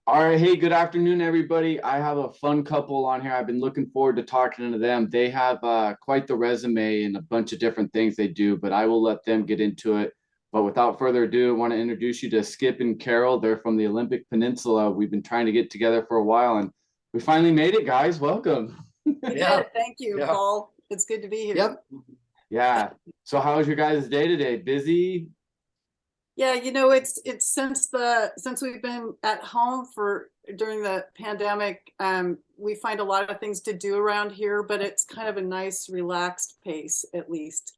All right, hey, good afternoon, everybody. I have a fun couple on here. I've been looking forward to talking to them. They have quite the resume and a bunch of different things they do, but I will let them get into it. But without further ado, I want to introduce you to Skip and Carol. They're from the Olympic Peninsula. We've been trying to get together for a while, and we finally made it, guys. Welcome. We Yeah, did. Thank you, yeah. Paul. It's good to be here. Yep. Yeah. So how was your guys' day today? Busy? Yeah, it's since we've been at home for during the pandemic, we find a lot of things to do around here, but it's kind of a nice relaxed pace at least.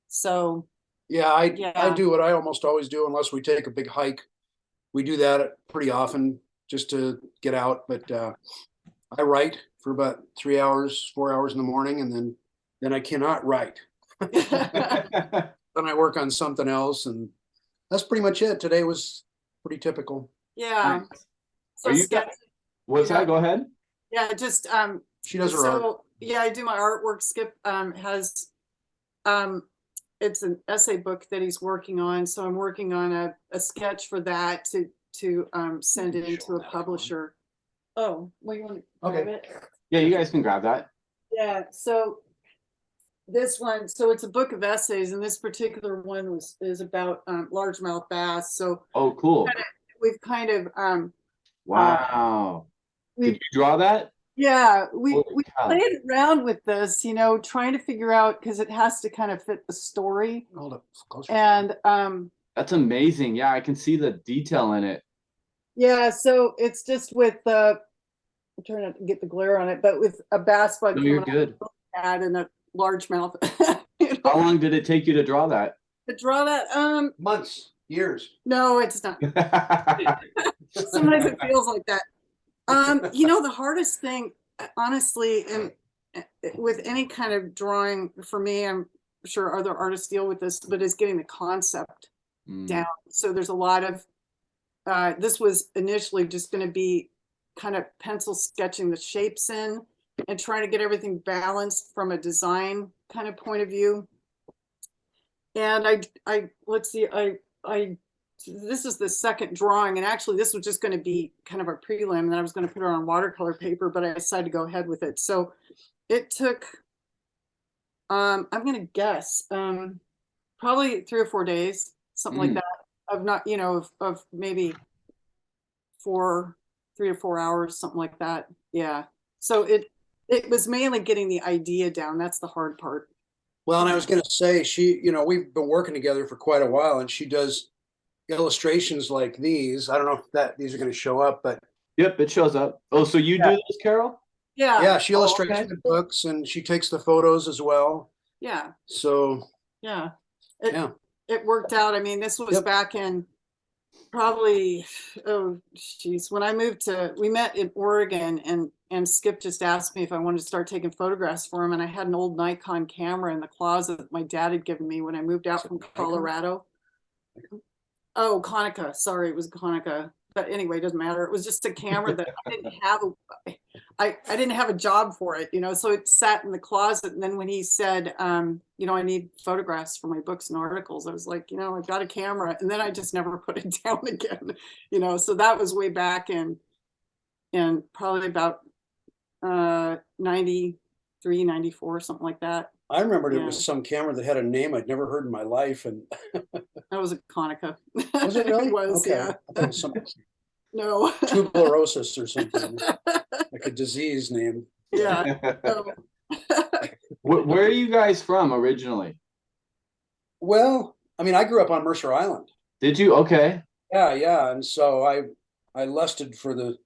So Yeah, I yeah. do what I almost always do unless we take a big hike. We do that pretty often just to get out. But I write for about 3 hours, 4 hours in the morning, and then I cannot write. Then I work on something else, and that's pretty much it. Today was pretty typical. Yeah. Nice. So Are you sketch, What's that? Go ahead. yeah, just She does her art. so yeah, I do my artwork. Skip has it's an essay book that he's working on. So I'm working on a sketch for that to send it into a publisher. Oh, well, you want to grab it? Yeah, you guys can grab that. Yeah, so this one, so it's a book of essays, and this particular one is about largemouth bass. So Oh, cool. we've kind of Wow. Did we've you draw that? yeah, we Holy cow. played around with this, trying to figure out because it has to kind of fit the story. Hold up closer. And That's amazing. Yeah, I can see the detail in it. yeah, so it's just with the I'm trying not to get the glare on it, but with a bass bug No, you're coming good. out and a largemouth. How long did it take you to draw that? To draw that, Months, years. no, it's not. Sometimes it feels like that. The hardest thing, honestly, and with any kind of drawing for me, I'm sure other artists deal with this, but is getting the concept down. So there's a lot of this was initially just going to be kind of pencil sketching the shapes in and trying to get everything balanced from a design kind of point of view. And let's see, I this is the second drawing, and actually this was just going to be kind of a prelim, and then I was going to put it on watercolor paper, but I decided to go ahead with it. So it took I'm going to guess probably 3 or 4 days, something like that, of not of maybe 3 or 4 hours, something like that. Yeah, so it was mainly getting the idea down. That's the hard part. Well, and I was going to say, we've been working together for quite a while, and she does illustrations like these. I don't know if these are going to show up, but Yep, it shows up. Oh, so you do this, Carol? yeah, she illustrates okay. the books and she takes the photos as well. Yeah. So yeah, it worked out. I mean, this was back in probably, oh geez, when we met in Oregon, and Skip just asked me if I wanted to start taking photographs for him, and I had an old Nikon camera in the closet that my dad had given me when I moved out from Colorado. Oh, Konica. Sorry, it was Konica. But anyway, it doesn't matter. It was just a camera that I didn't have. I didn't have a job for it, so it sat in the closet. And then when he said, I need photographs for my books and articles, I was like, I've got a camera. And then I just never put it down again, So that was way back in probably about 93, 94, something like that. I remembered it was some camera that had a name I'd never heard in my life, and that was a Konica. Was it really? It was, okay. Yeah. It was some no. tuberculosis or something, like a disease name. Yeah. Where are you guys from originally? Well, I mean, I grew up on Mercer Island. Did you? Okay. Yeah, and so I lusted for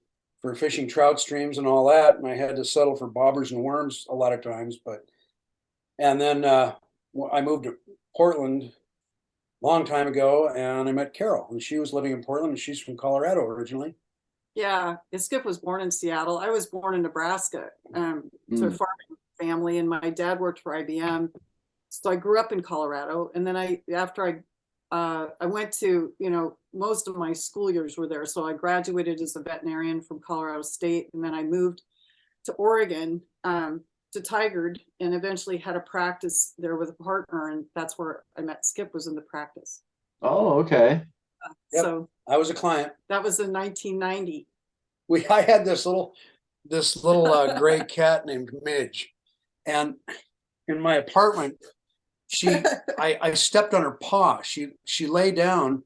fishing trout streams and all that, and I had to settle for bobbers and worms a lot of times, and then I moved to Portland long time ago, and I met Carol, and she was living in Portland, and she's from Colorado originally. Yeah, Skip was born in Seattle. I was born in Nebraska to a farming family, and my dad worked for IBM. So I grew up in Colorado, and then after I went to, most of my school years were there. So I graduated as a veterinarian from Colorado State, and then I moved to Oregon to Tigard, and eventually had a practice there with a partner, and that's where I met Skip, was in the practice. Oh, okay. Yep. So I was a client. that was in 1990. I had this little gray cat named Midge, and in my apartment, I stepped on her paw. She lay down.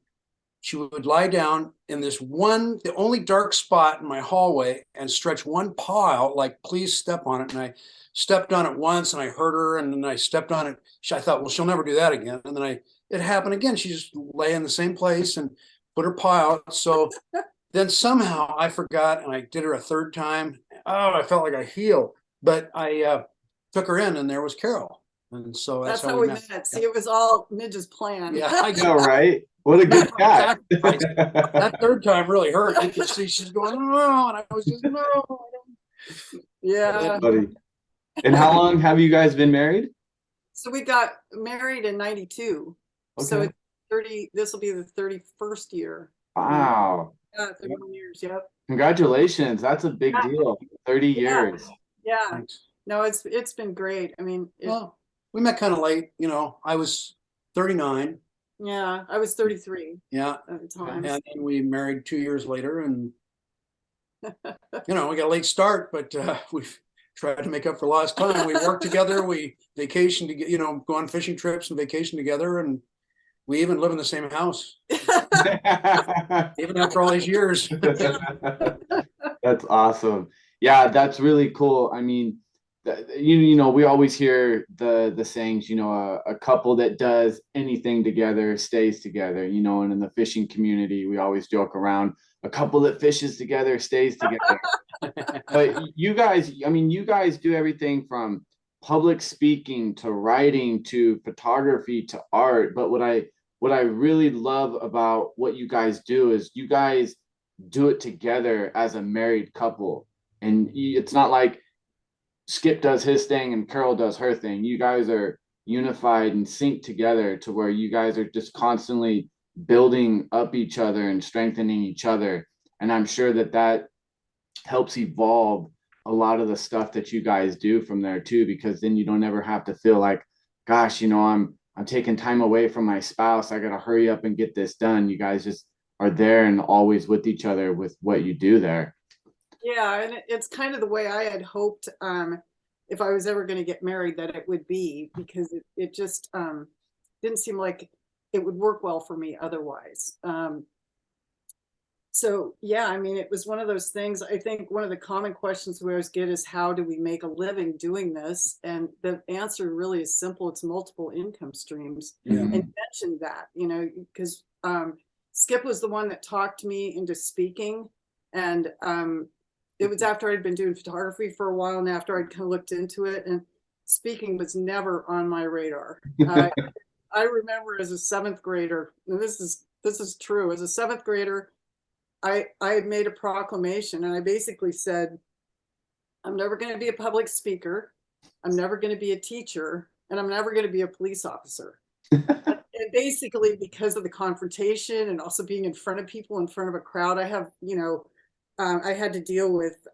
She would lie down in the only dark spot in my hallway and stretch one paw out like, please step on it. And I stepped on it once and I hurt her. And then I stepped on it. I thought, well, she'll never do that again. And then it happened again. She just lay in the same place and put her paw out. So then somehow I forgot and I did her a third time. Oh, I felt like I healed, but I took her in and there was Carol. And so That's how we met. See, it was all Midge's plan. Yeah, I know, right? What a good cat. That third time really hurt. You could see she's going, oh, and I was just, no. Yeah. Buddy. And how long have you guys been married? So we got married in 92. So Okay. it's 30, this will be the 31st year. Wow. Yeah, 31 years. Yep. Congratulations. That's a big deal. 30 years. Yeah. Thanks. No, it's been great. I mean, Well, we met kind of late. I was 39. yeah, I was 33 Yeah. at the time. And then we married 2 years later, and we got a late start, but we've tried to make up for lost time. We worked together, we vacation together, go on fishing trips and vacation together, and we even live in the same house, even after all these years. That's awesome. Yeah, that's really cool. I mean, we always hear the sayings, a couple that does anything together stays together, and in the fishing community, we always joke around, a couple that fishes together stays together. But you guys do everything from public speaking to writing to photography to art. But what I really love about what you guys do is you guys do it together as a married couple. And it's not like Skip does his thing and Carol does her thing. You guys are unified and synced together to where you guys are just constantly building up each other and strengthening each other. And I'm sure that helps evolve a lot of the stuff that you guys do from there too, because then you don't ever have to feel like, gosh, I'm taking time away from my spouse. I got to hurry up and get this done. You guys just are there and always with each other with what you do there. Yeah, and it's kind of the way I had hoped if I was ever going to get married that it would be, because it just didn't seem like it would work well for me otherwise. So yeah, I mean, it was one of those things. I think one of the common questions we always get is, how do we make a living doing this? And the answer really is simple. It's multiple income streams. Yeah. And you mentioned that, because Skip was the one that talked me into speaking. And it was after I'd been doing photography for a while and after I'd kind of looked into it, and speaking was never on my radar. I remember as a seventh grader, and this is true, as a seventh grader, I had made a proclamation and I basically said, I'm never going to be a public speaker. I'm never going to be a teacher, and I'm never going to be a police officer. And basically because of the confrontation and also being in front of people, in front of a crowd, I have, I had to deal with,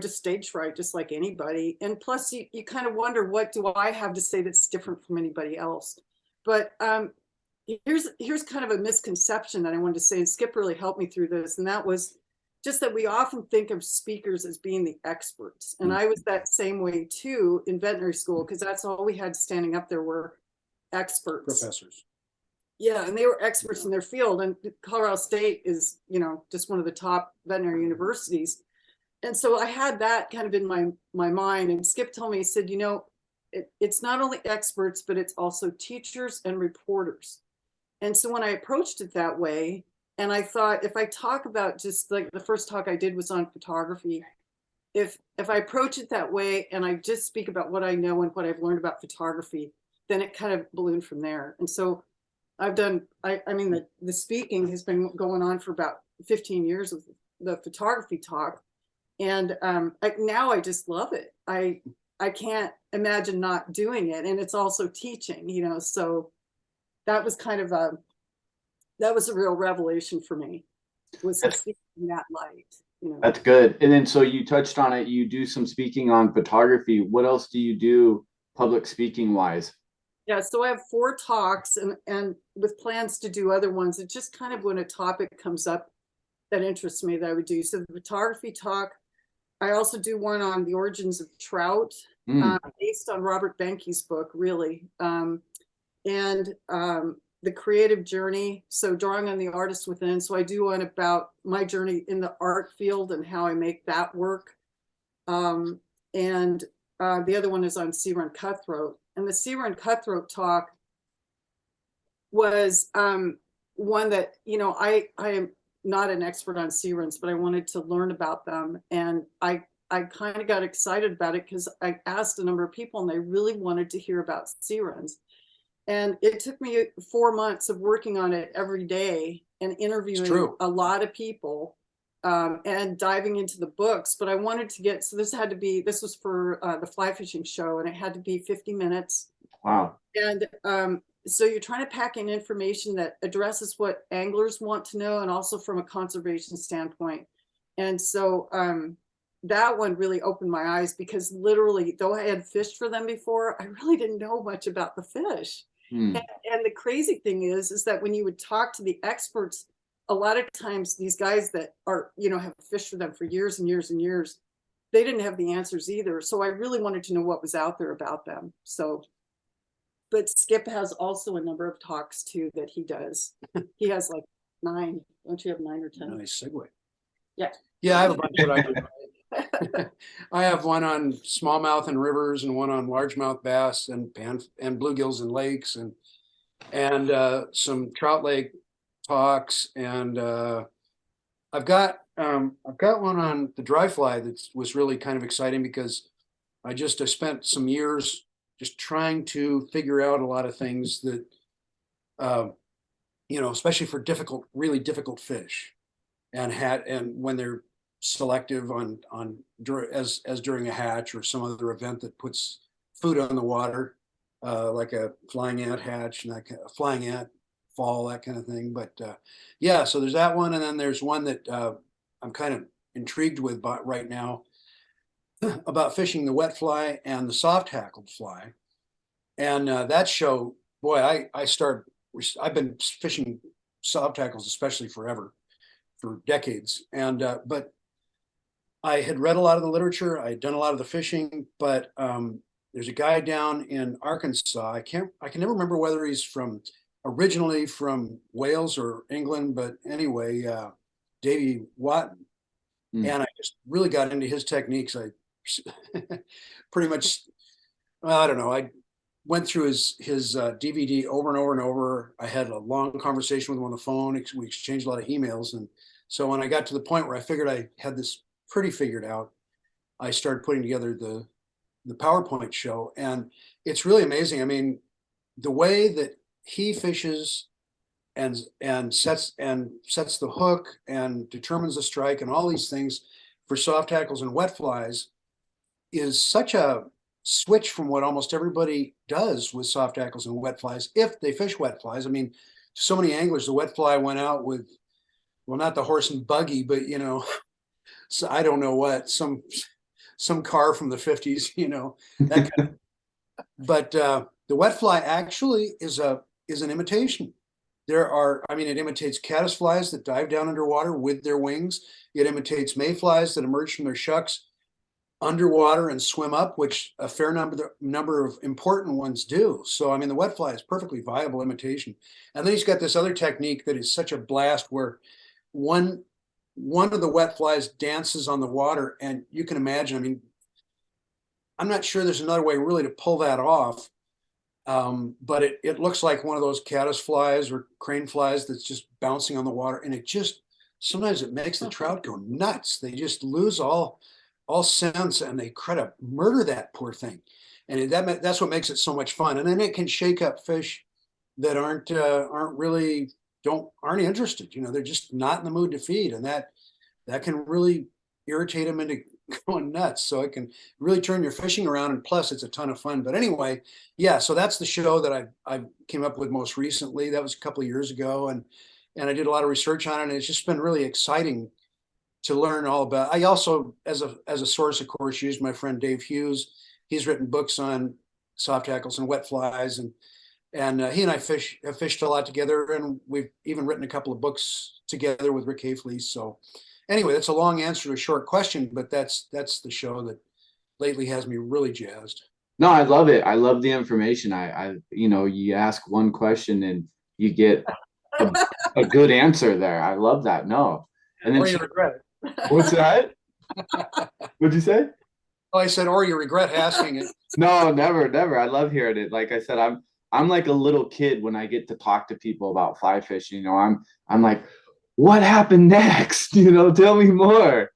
just stage fright, just like anybody. And plus you kind of wonder, what do I have to say that's different from anybody else? But here's kind of a misconception that I wanted to say, and Skip really helped me through this. And that was just that we often think of speakers as being the experts. And I was that same way too in veterinary school, because that's all we had standing up there were experts. Professors. Yeah, and they were experts in their field. And Colorado State is, just one of the top veterinary universities. And so I had that kind of in my mind. And Skip told me, he said, it's not only experts, but it's also teachers and reporters. And so when I approached it that way, and I thought, if I talk about, just like the first talk I did was on photography, if I approach it that way and I just speak about what I know and what I've learned about photography, then it kind of ballooned from there. And so I've done, I mean, the speaking has been going on for about 15 years with the photography talk. And now I just love it. I can't imagine not doing it. And it's also teaching, so that was kind of that was a real revelation for me, was speaking in that light. That's good. And then, so you touched on it, you do some speaking on photography. What else do you do public speaking wise? Yeah, so I have 4 talks and with plans to do other ones. It's just kind of when a topic comes up that interests me that I would do. So the photography talk. I also do one on the origins of trout, based on Robert Behnke's book, really. And the creative journey, so drawing on the artist within. So I do one about my journey in the art field and how I make that work. And the other one is on sea run cutthroat. And the sea run cutthroat talk was one that, you know, I am not an expert on sea runs, but I wanted to learn about them. And I kind of got excited about it because I asked a number of people and they really wanted to hear about sea runs. And it took me 4 months of working on it every day and interviewing a lot of people and diving into the books. But I wanted to get, so this was for the fly fishing show, and it had to be 50 minutes. Wow. And so you're trying to pack in information that addresses what anglers want to know and also from a conservation standpoint. And so that one really opened my eyes because literally, though I had fished for them before, I really didn't know much about the fish. And the crazy thing is that when you would talk to the experts, a lot of times these guys that are, you know, have fished for them for years and years and years, they didn't have the answers either. So I really wanted to know what was out there about them. So, but Skip has also a number of talks too that he does. He has like 9. Don't you have 9 or 10? Nice segue. Yeah. Yeah, I have a bunch that I do. I have one on smallmouth and rivers and one on largemouth bass and bluegills and lakes and some trout lake talks, and I've got one on the dry fly that was really kind of exciting because I spent some years just trying to figure out a lot of things that you know, especially for really difficult fish, and when they're selective as during a hatch or some other event that puts food on the water, like a flying ant hatch and that kind of flying ant fall, that kind of thing. But yeah, so there's that one, and then there's one that I'm kind of intrigued with right now about fishing the wet fly and the soft hackled fly. And that show, boy, I've been fishing soft hackles especially forever, for decades, and but I had read a lot of the literature. I had done a lot of the fishing, but there's a guy down in Arkansas. I can never remember whether he's originally from Wales or England, but anyway, Davey Watton. And I just really got into his techniques. I pretty much, well, I don't know. I went through his DVD over and over and over. I had a long conversation with him on the phone. We exchanged a lot of emails. And so when I got to the point where I figured I had this pretty figured out, I started putting together the PowerPoint show, and it's really amazing. I mean, the way that he fishes and sets the hook and determines the strike and all these things for soft hackles and wet flies is such a switch from what almost everybody does with soft hackles and wet flies if they fish wet flies. I mean, so many anglers, the wet fly went out with, well, not the horse and buggy, but you know, so I don't know what, some car from the 50s, you know, that kind of, but the wet fly actually is an imitation. It imitates caddisflies that dive down underwater with their wings. It imitates mayflies that emerge from their shucks underwater and swim up, which a fair number of important ones do. So, I mean, the wet fly is perfectly viable imitation. And then he's got this other technique that is such a blast where one of the wet flies dances on the water, and you can imagine, I mean, I'm not sure there's another way really to pull that off. But it looks like one of those caddisflies or crane flies that's just bouncing on the water. And sometimes it makes the trout go nuts. They just lose all sense, and they try to murder that poor thing. And that's what makes it so much fun. And then it can shake up fish that aren't interested. You know, they're just not in the mood to feed. And that can really irritate them into going nuts. So it can really turn your fishing around, and plus it's a ton of fun. But anyway, yeah, so that's the show that I came up with most recently. That was a couple of years ago, and I did a lot of research on it, and it's just been really exciting to learn all about. I also, as a source, of course, used my friend Dave Hughes. He's written books on soft hackles and wet flies, And he and I have fished a lot together, and we've even written a couple of books together with Rick Hafley. So anyway, that's a long answer to a short question, but that's the show that lately has me really jazzed. No, I love it. I love the information. You ask one question and you get a, a good answer there. I love that. No. And then Or you regret it. what's that? What'd you say? Oh, I said, or you regret asking it. No, never, never. I love hearing it. Like I said, I'm like a little kid when I get to talk to people about fly fishing. I'm like, what happened next? Tell me more.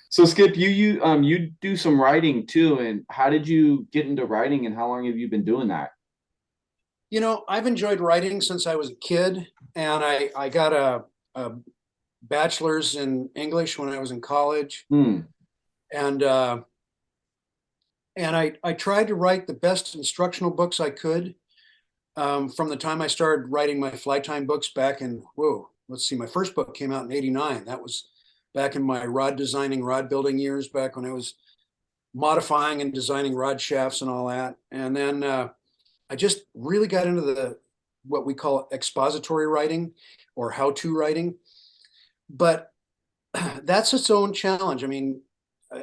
So Skip, you do some writing too, and how did you get into writing, and how long have you been doing that? I've enjoyed writing since I was a kid, and I got a bachelor's in English when I was in college, and I tried to write the best instructional books I could. From the time I started writing my fly time books back in, let's see, my first book came out in '89. That was back in my rod designing, rod building years, back when I was modifying and designing rod shafts and all that. And then I just really got into what we call expository writing or how-to writing. But that's its own challenge. I mean,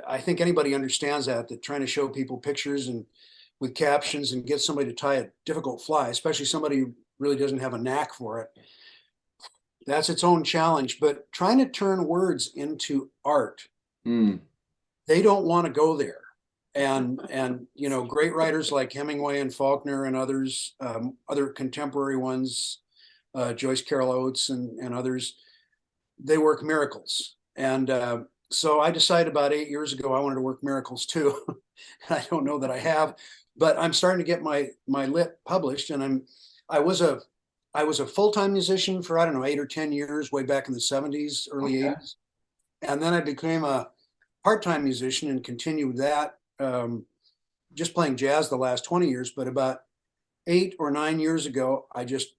I think anybody understands that trying to show people pictures and with captions and get somebody to tie a difficult fly, especially somebody who really doesn't have a knack for it, that's its own challenge. But trying to turn words into art, they don't want to go there. And great writers like Hemingway and Faulkner and others, other contemporary ones, Joyce Carol Oates and others, they work miracles. And so I decided about 8 years ago I wanted to work miracles too. I don't know that I have, but I'm starting to get my lit published. And I was a full-time musician for, I don't know, 8 or 10 years, way back in the 70s, early 80s. And then I became a part-time musician and continued that, just playing jazz the last 20 years. But about 8 or 9 years ago, I just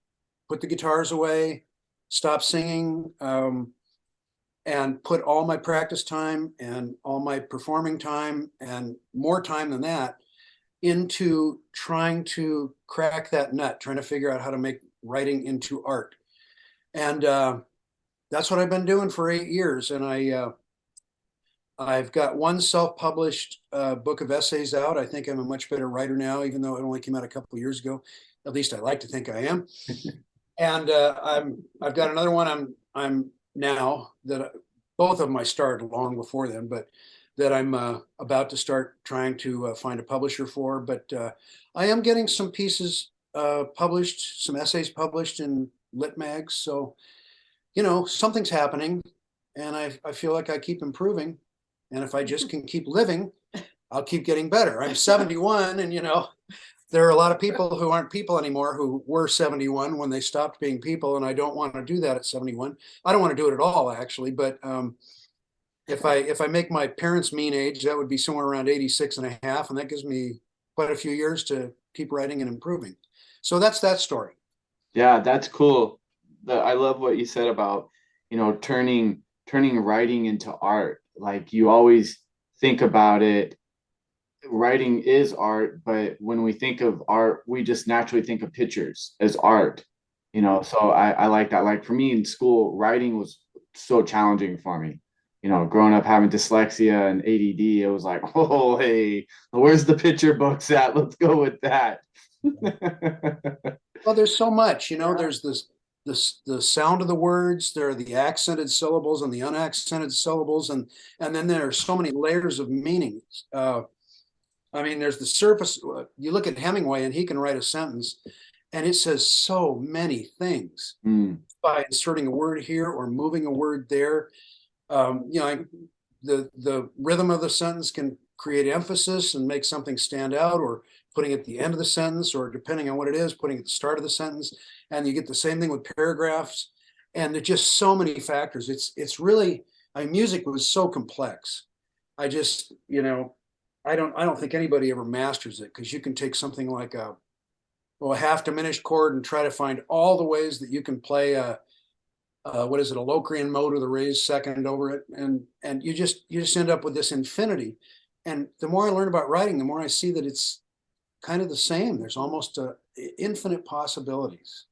put the guitars away, stopped singing, and put all my practice time and all my performing time and more time than that into trying to crack that nut, trying to figure out how to make writing into art. And that's what I've been doing for 8 years. And I've got one self-published book of essays out. I think I'm a much better writer now, even though it only came out a couple of years ago. At least I like to think I am. And I've got another one I'm now that both of them I started long before then, but that I'm about to start trying to find a publisher for. But I am getting some pieces published, some essays published in lit mags. So, something's happening, and I feel like I keep improving. And if I just can keep living, I'll keep getting better. I'm 71, and there are a lot of people who aren't people anymore who were 71 when they stopped being people, and I don't want to do that at 71. I don't want to do it at all, actually. But if I make my parents' mean age, that would be somewhere around 86 and a half, and that gives me quite a few years to keep writing and improving. So that's that story. Yeah, that's cool. I love what you said about, turning writing into art. Like you always think about it, writing is art, but when we think of art, we just naturally think of pictures as art, so I like that. Like for me in school, writing was so challenging for me. Growing up having dyslexia and ADD, it was like, oh, hey, where's the picture books at? Let's go with that. Well, there's so much, there's the sound of the words, there are the accented syllables and the unaccented syllables, and then there are so many layers of meanings. I mean, there's the surface. You look at Hemingway and he can write a sentence and it says so many things by inserting a word here or moving a word there. The rhythm of the sentence can create emphasis and make something stand out, or putting it at the end of the sentence, or depending on what it is, putting it at the start of the sentence. And you get the same thing with paragraphs. And there's just so many factors. It's really, music was so complex. I just, I don't think anybody ever masters it, because you can take something like a half diminished chord and try to find all the ways that you can play a Locrian mode with a raised second over it, and you just end up with this infinity. And the more I learn about writing, the more I see that kind of the same. There's almost infinite possibilities.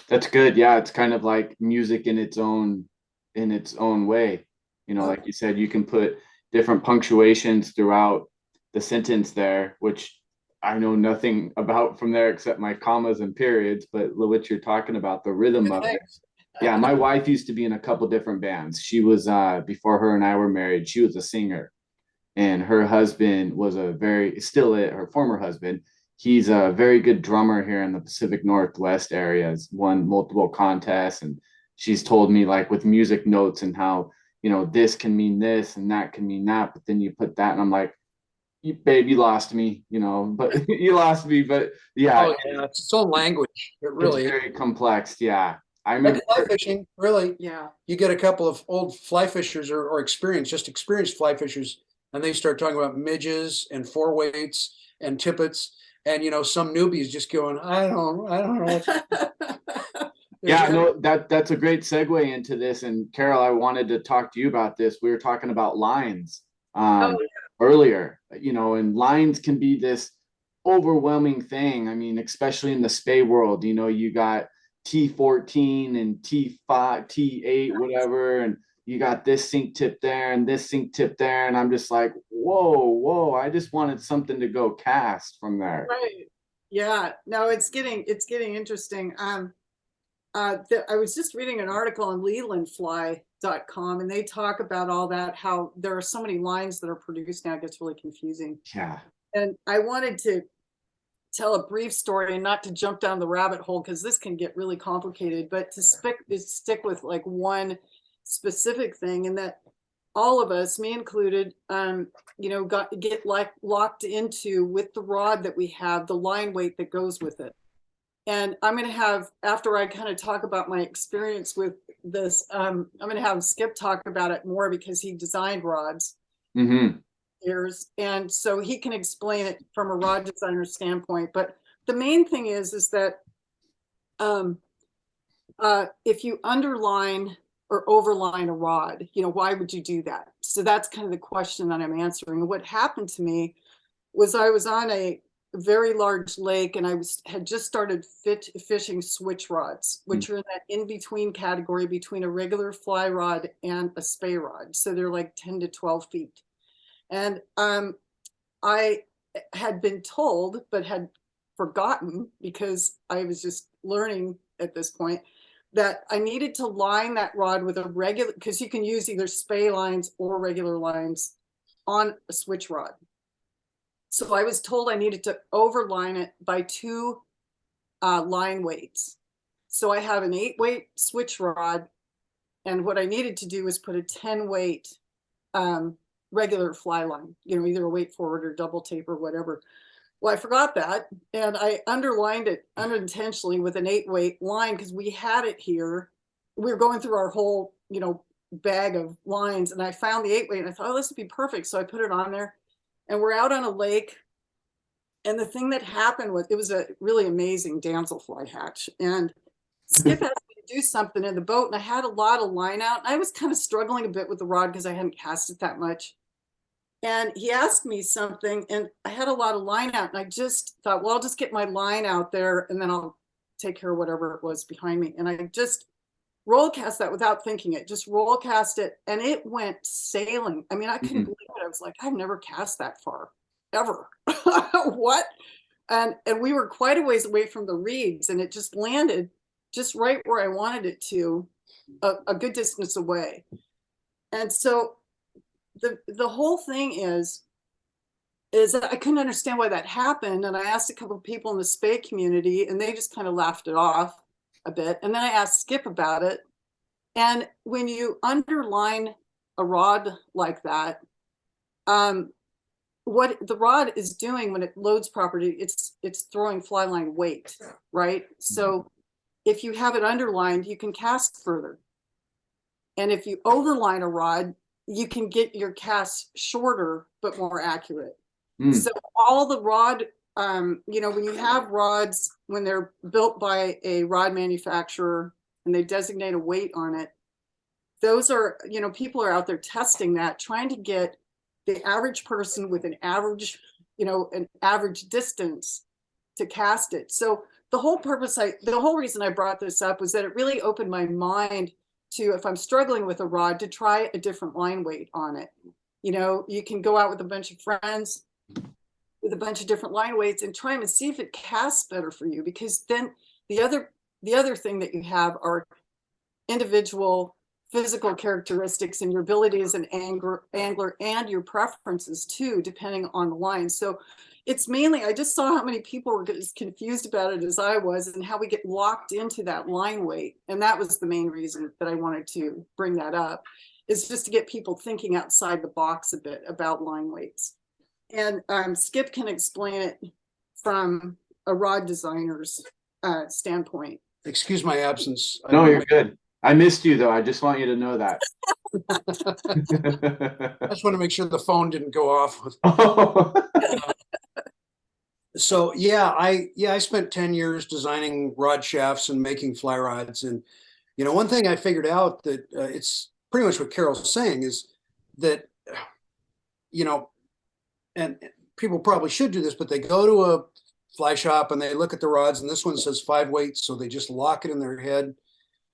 That's good. Yeah, it's kind of like music in its own way. You know, like you said, you can put different punctuations throughout the sentence there, which I know nothing about from there except my commas and periods, but what you're talking about, the rhythm of it. Yeah, my wife used to be in a couple different bands. She was before her and I were married, she was a singer. And her husband was a very still her former husband. He's a very good drummer here in the Pacific Northwest area. Has won multiple contests, and she's told me like with music notes and how you know this can mean this and that can mean that, but then you put that, and I'm like, babe, you lost me, you know, but you lost me. But yeah, Oh yeah, it's its own language. It really it's is. very complex. Yeah, I Like remember. fly fishing, really. Yeah. You get a couple of old fly fishers or experienced fly fishers, and they start talking about midges and four weights and tippets, and some newbies just going, I don't know. Yeah, no, that's a great segue into this. And Carol, I wanted to talk to you about this. We were talking about lines Oh, earlier, you know, and lines can be this overwhelming thing. I mean, especially in the spay world, you know, you got T14 and T5, T8, whatever, and you got this sink tip there and this sink tip there. And I'm just like, whoa, I just wanted something to go cast from there. right. Yeah. No, it's getting interesting. I was just reading an article on lelandfly.com, and they talk about all that, how there are so many lines that are produced now. It gets really confusing. Yeah. And I wanted to tell a brief story and not to jump down the rabbit hole because this can get really complicated, but to stick with like one specific thing, and that all of us, me included, get like locked into with the rod that we have, the line weight that goes with it. And I'm going to have, after I kind of talk about my experience with this, I'm going to have Skip talk about it more because he designed rods Mm-hmm. years. And so he can explain it from a rod designer standpoint. But the main thing is that if you underline or overline a rod, why would you do that? So that's kind of the question that I'm answering. And what happened to me was I was on a very large lake, and I had just started fishing switch rods, which are in that in-between category between a regular fly rod and a spay rod. So they're like 10 to 12 feet. And I had been told, but had forgotten because I was just learning at this point, that I needed to line that rod with a regular, because you can use either spay lines or regular lines on a switch rod. So I was told I needed to overline it by 2 line weights. So I have an 8-weight switch rod, and what I needed to do was put a 10-weight regular fly line, either a weight forward or double tape or whatever. Well, I forgot that, and I underlined it unintentionally with an 8-weight line because we had it here. We were going through our whole, bag of lines, and I found the 8-weight, and I thought, oh, this would be perfect. So I put it on there. And we're out on a lake. And the thing that happened was, it was a really amazing damselfly hatch. And Skip asked me to do something in the boat, and I had a lot of line out. And I was kind of struggling a bit with the rod because I hadn't cast it that much. And he asked me something, and I had a lot of line out. And I just thought, well, I'll just get my line out there, and then I'll take care of whatever it was behind me. And I just roll cast that without thinking it, just roll cast it, and it went sailing. I mean, I couldn't believe it. I was like, I've never cast that far, ever. What? And we were quite a ways away from the reeds, and it just landed just right where I wanted it to, a good distance away. And so the whole thing is that I couldn't understand why that happened. And I asked a couple of people in the spay community, and they just kind of laughed it off a bit. And then I asked Skip about it. And when you underline a rod like that, what the rod is doing when it loads properly, it's throwing fly line weight, right? So if you have it underlined, you can cast further. And if you overline a rod, you can get your cast shorter but more accurate. So all the rod, when you have rods, when they're built by a rod manufacturer and they designate a weight on it, those are, people are out there testing that, trying to get the average person with an average, an average distance to cast it. So the whole reason I brought this up was that it really opened my mind to, if I'm struggling with a rod, to try a different line weight on it. You know, you can go out with a bunch of friends with a bunch of different line weights and try them and see if it casts better for you, because then the other thing that you have are individual physical characteristics and your ability as an angler and your preferences too, depending on the line. So it's mainly, I just saw how many people were as confused about it as I was, and how we get locked into that line weight. And that was the main reason that I wanted to bring that up, is just to get people thinking outside the box a bit about line weights. And Skip can explain it from a rod designer's standpoint. Excuse my absence. No, you're good. I missed you though. I just want you to know that. I just want to make sure the phone didn't go off. So yeah, I spent 10 years designing rod shafts and making fly rods. And, you know, one thing I figured out that it's pretty much what Carol's saying is that, you know, and people probably should do this, but they go to a fly shop and they look at the rods, and this one says 5 weights. So they just lock it in their head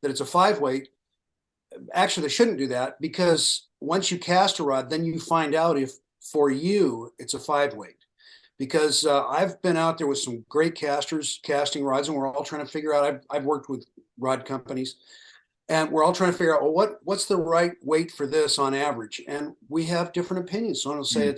that it's a 5 weight. Actually, they shouldn't do that, because once you cast a rod, then you find out if for you it's a 5 weight. Because I've been out there with some great casters casting rods, and we're all trying to figure out, I've worked with rod companies, and we're all trying to figure out, well, what's the right weight for this on average? And we have different opinions. Some will say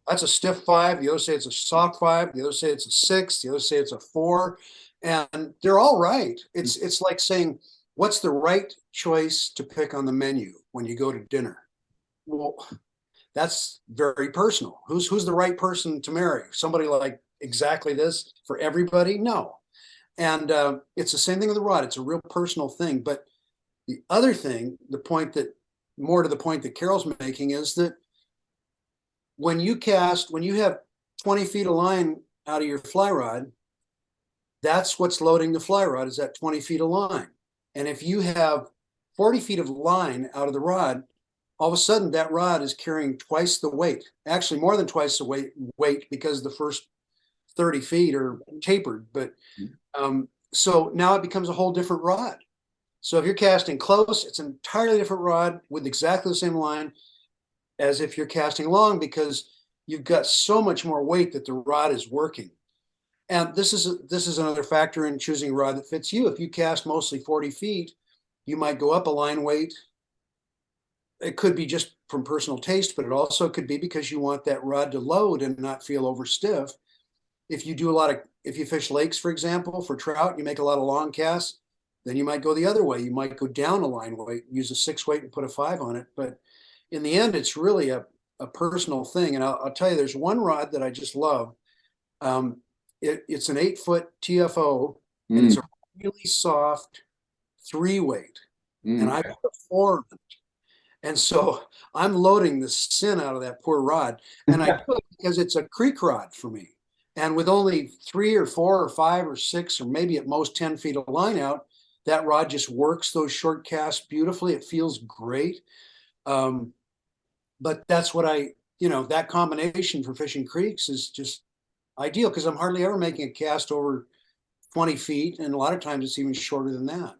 that's a stiff 5, the other say it's a soft 5, the other say it's a 6, the other say it's a 4, and they're all right. It's like saying, what's the right choice to pick on the menu when you go to dinner? Well, that's very personal. Who's the right person to marry? Somebody like exactly this for everybody? No. And it's the same thing with the rod. It's a real personal thing. But the other thing, more to the point that Carol's making, is that when you have 20 feet of line out of your fly rod, that's what's loading the fly rod, is that 20 feet of line. And if you have 40 feet of line out of the rod, all of a sudden that rod is carrying twice the weight, actually more than twice the weight, because the first 30 feet are tapered. But so now it becomes a whole different rod. So if you're casting close, it's an entirely different rod with exactly the same line as if you're casting long, because you've got so much more weight that the rod is working. And this is another factor in choosing a rod that fits you. If you cast mostly 40 feet, you might go up a line weight. It could be just from personal taste, but it also could be because you want that rod to load and not feel over stiff. If you fish lakes, for example, for trout, you make a lot of long casts, then you might go the other way. You might go down a line weight, use a 6 weight and put a 5 on it. But in the end, it's really a personal thing. And I'll tell you, there's one rod that I just love. It's an 8-foot TFO, and it's a really soft 3 weight. And I put a 4 on it. And so I'm loading the sin out of that poor rod. And I do it because it's a creek rod for me. And with only 3 or 4 or 5 or 6 or maybe at most 10 feet of line out, that rod just works those short casts beautifully. It feels great. But that's what that combination for fishing creeks is just ideal, because I'm hardly ever making a cast over 20 feet. And a lot of times it's even shorter than that.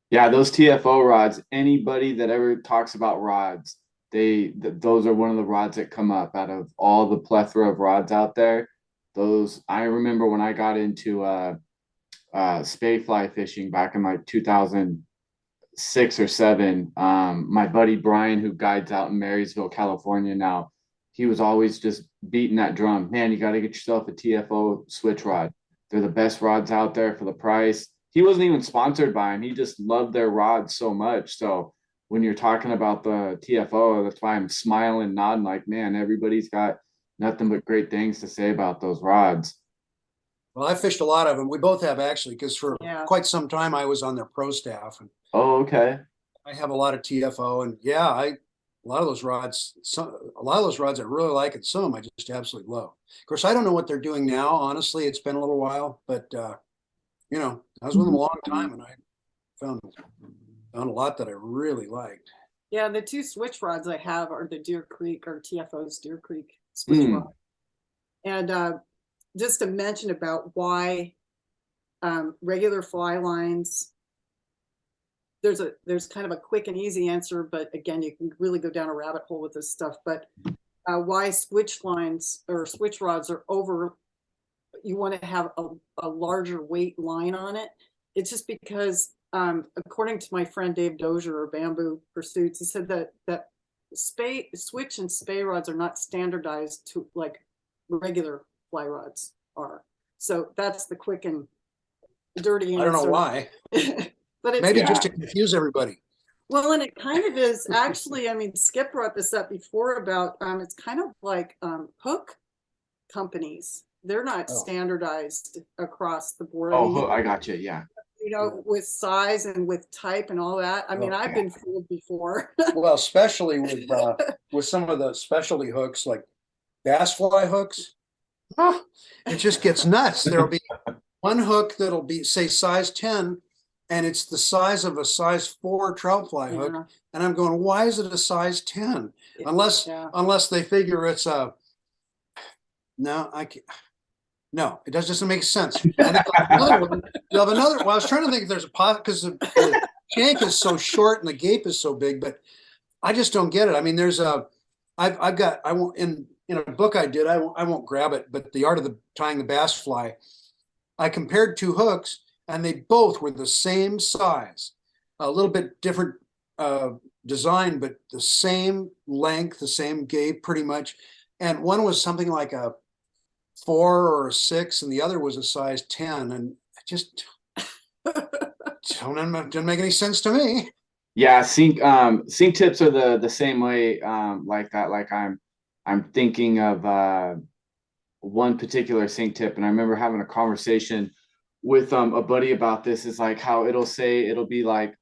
Yeah, those TFO rods, anybody that ever talks about rods, those are one of the rods that come up out of all the plethora of rods out there. I remember when I got into spay fly fishing back in like 2006 or 7, my buddy Brian, who guides out in Marysville, California now, he was always just beating that drum. Man, you got to get yourself a TFO switch rod. They're the best rods out there for the price. He wasn't even sponsored by them. He just loved their rods so much. So when you're talking about the TFO, that's why I'm smiling, nodding like, man, everybody's got nothing but great things to say about those rods. Well, I fished a lot of them. We both have, actually, because for quite some time I was on their pro staff. And okay. I have a lot of TFO, and a lot of those rods I really like, and some I just absolutely love. Of course, I don't know what they're doing now. Honestly, it's been a little while, but I was with them a long time, and I found a lot that I really liked. Yeah, the 2 switch rods I have are the Deer Creek, or TFO's Deer Creek switch rod. And just to mention about why regular fly lines, there's kind of a quick and easy answer, but again, you can really go down a rabbit hole with this stuff. But why switch lines or switch rods are over, you want to have a larger weight line on it. It's just because according to my friend Dave Dozier of Bamboo Pursuits, he said that switch and spay rods are not standardized to like regular fly rods are. So that's the quick and dirty answer. I don't know why. But it's Maybe just to confuse everybody. well, and it kind of is actually, I mean, Skip brought this up before about it's kind of like hook companies. They're not standardized across the board. I mean, I got you. Yeah. you know, with size and with type and all that. I mean, I've been fooled before. Well, especially with some of the specialty hooks like bass fly hooks. Oh, it just gets nuts. There'll be one hook that'll be, say, size 10, and it's the size of a size 4 trout fly hook. Yeah. And I'm going, why is it a size 10? Unless they figure it's a, no, I can't. No, it doesn't make sense. And you'll have another. Well, I was trying to think if there's a pot because the shank is so short and the gape is so big, but I just don't get it. I mean, there's a, I've got, I won't, in a book I did, I won't grab it, but the art of tying the bass fly, I compared 2 hooks and they both were the same size, a little bit different design, but the same length, the same gape pretty much. And one was something like a 4 or a 6 and the other was a size 10, and it just didn't make any sense to me. Yeah, sink tips are the same way, like that. Like I'm thinking of one particular sink tip, and I remember having a conversation with a buddy about this. Is like how it'll be like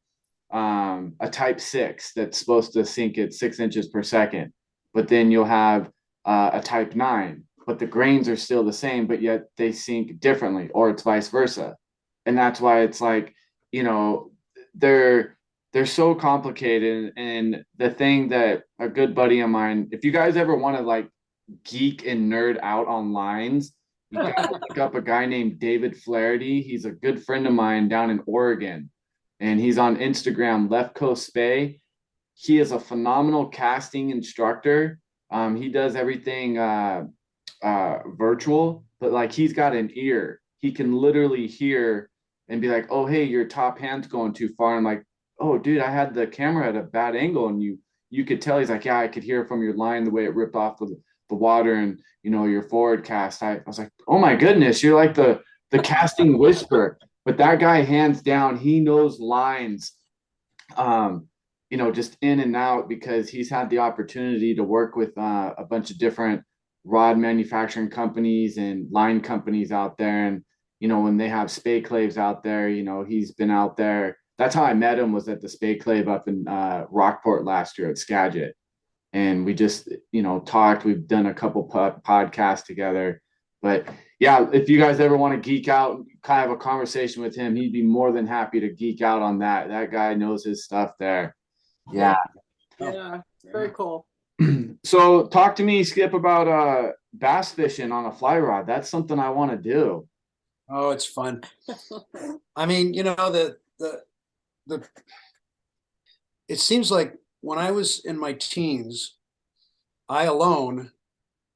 a type 6 that's supposed to sink at 6 inches per second, but then you'll have a type 9, but the grains are still the same, but yet they sink differently, or it's vice versa. And that's why it's like, you know, they're so complicated. And the thing that a good buddy of mine, if you guys ever want to like geek and nerd out on lines, you gotta look up a guy named David Flaherty. He's a good friend of mine down in Oregon, and he's on Instagram, Left Coast Spay. He is a phenomenal casting instructor. He does everything virtual, but like he's got an ear. He can literally hear and be like, oh, hey, your top hand's going too far. And like, oh, dude, I had the camera at a bad angle, and you could tell. He's like, yeah, I could hear from your line the way it ripped off the water and, you know, your forward cast. I was like, oh my goodness, you're like the casting whisperer. But that guy, hands down, he knows lines, you know, just in and out, because he's had the opportunity to work with a bunch of different rod manufacturing companies and line companies out there. And, you know, when they have spay claves out there, you know, he's been out there. That's how I met him, was at the spay clave up in Rockport last year at Skagit. And we just, you know, talked. We've done a couple podcasts together. But yeah, if you guys ever want to geek out, kind of have a conversation with him, he'd be more than happy to geek out on that. That guy knows his stuff there. Yeah. Yeah, very cool. So talk to me, Skip, about bass fishing on a fly rod. That's something I want to do. Oh, it's fun. I mean, you know, the it seems like when I was in my teens, I alone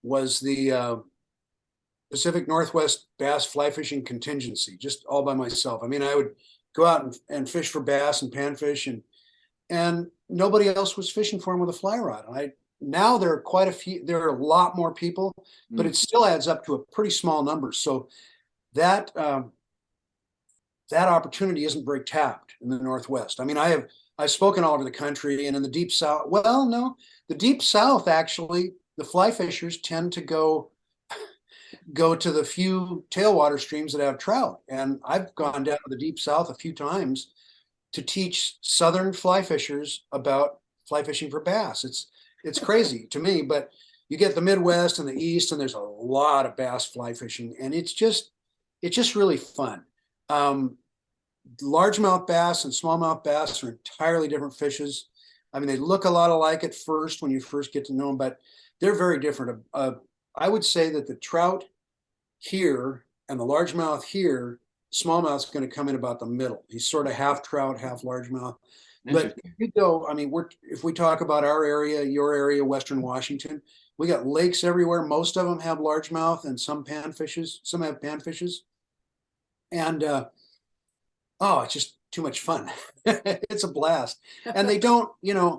was the Pacific Northwest bass fly fishing contingency, just all by myself. I mean, I would go out and fish for bass and panfish, and nobody else was fishing for them with a fly rod. Now there are quite a few, there are a lot more people, but it still adds up to a pretty small number. So that opportunity isn't very tapped in the Northwest. I mean, I've spoken all over the country, and in the deep South. Well, no, the deep South, actually, the fly fishers tend to go to the few tailwater streams that have trout. And I've gone down to the deep South a few times to teach Southern fly fishers about fly fishing for bass. It's crazy to me, but you get the Midwest and the East, and there's a lot of bass fly fishing, and it's just really fun. Largemouth bass and smallmouth bass are entirely different fishes. I mean, they look a lot alike at first when you first get to know them, but they're very different. I would say that the trout here and the largemouth here, smallmouth's going to come in about the middle. He's sort of half trout, half largemouth. But if we go, I mean, if we talk about our area, your area, Western Washington, we got lakes everywhere. Most of them have largemouth and some panfishes. Some have panfishes. And oh, it's just too much fun. It's a blast. And they don't,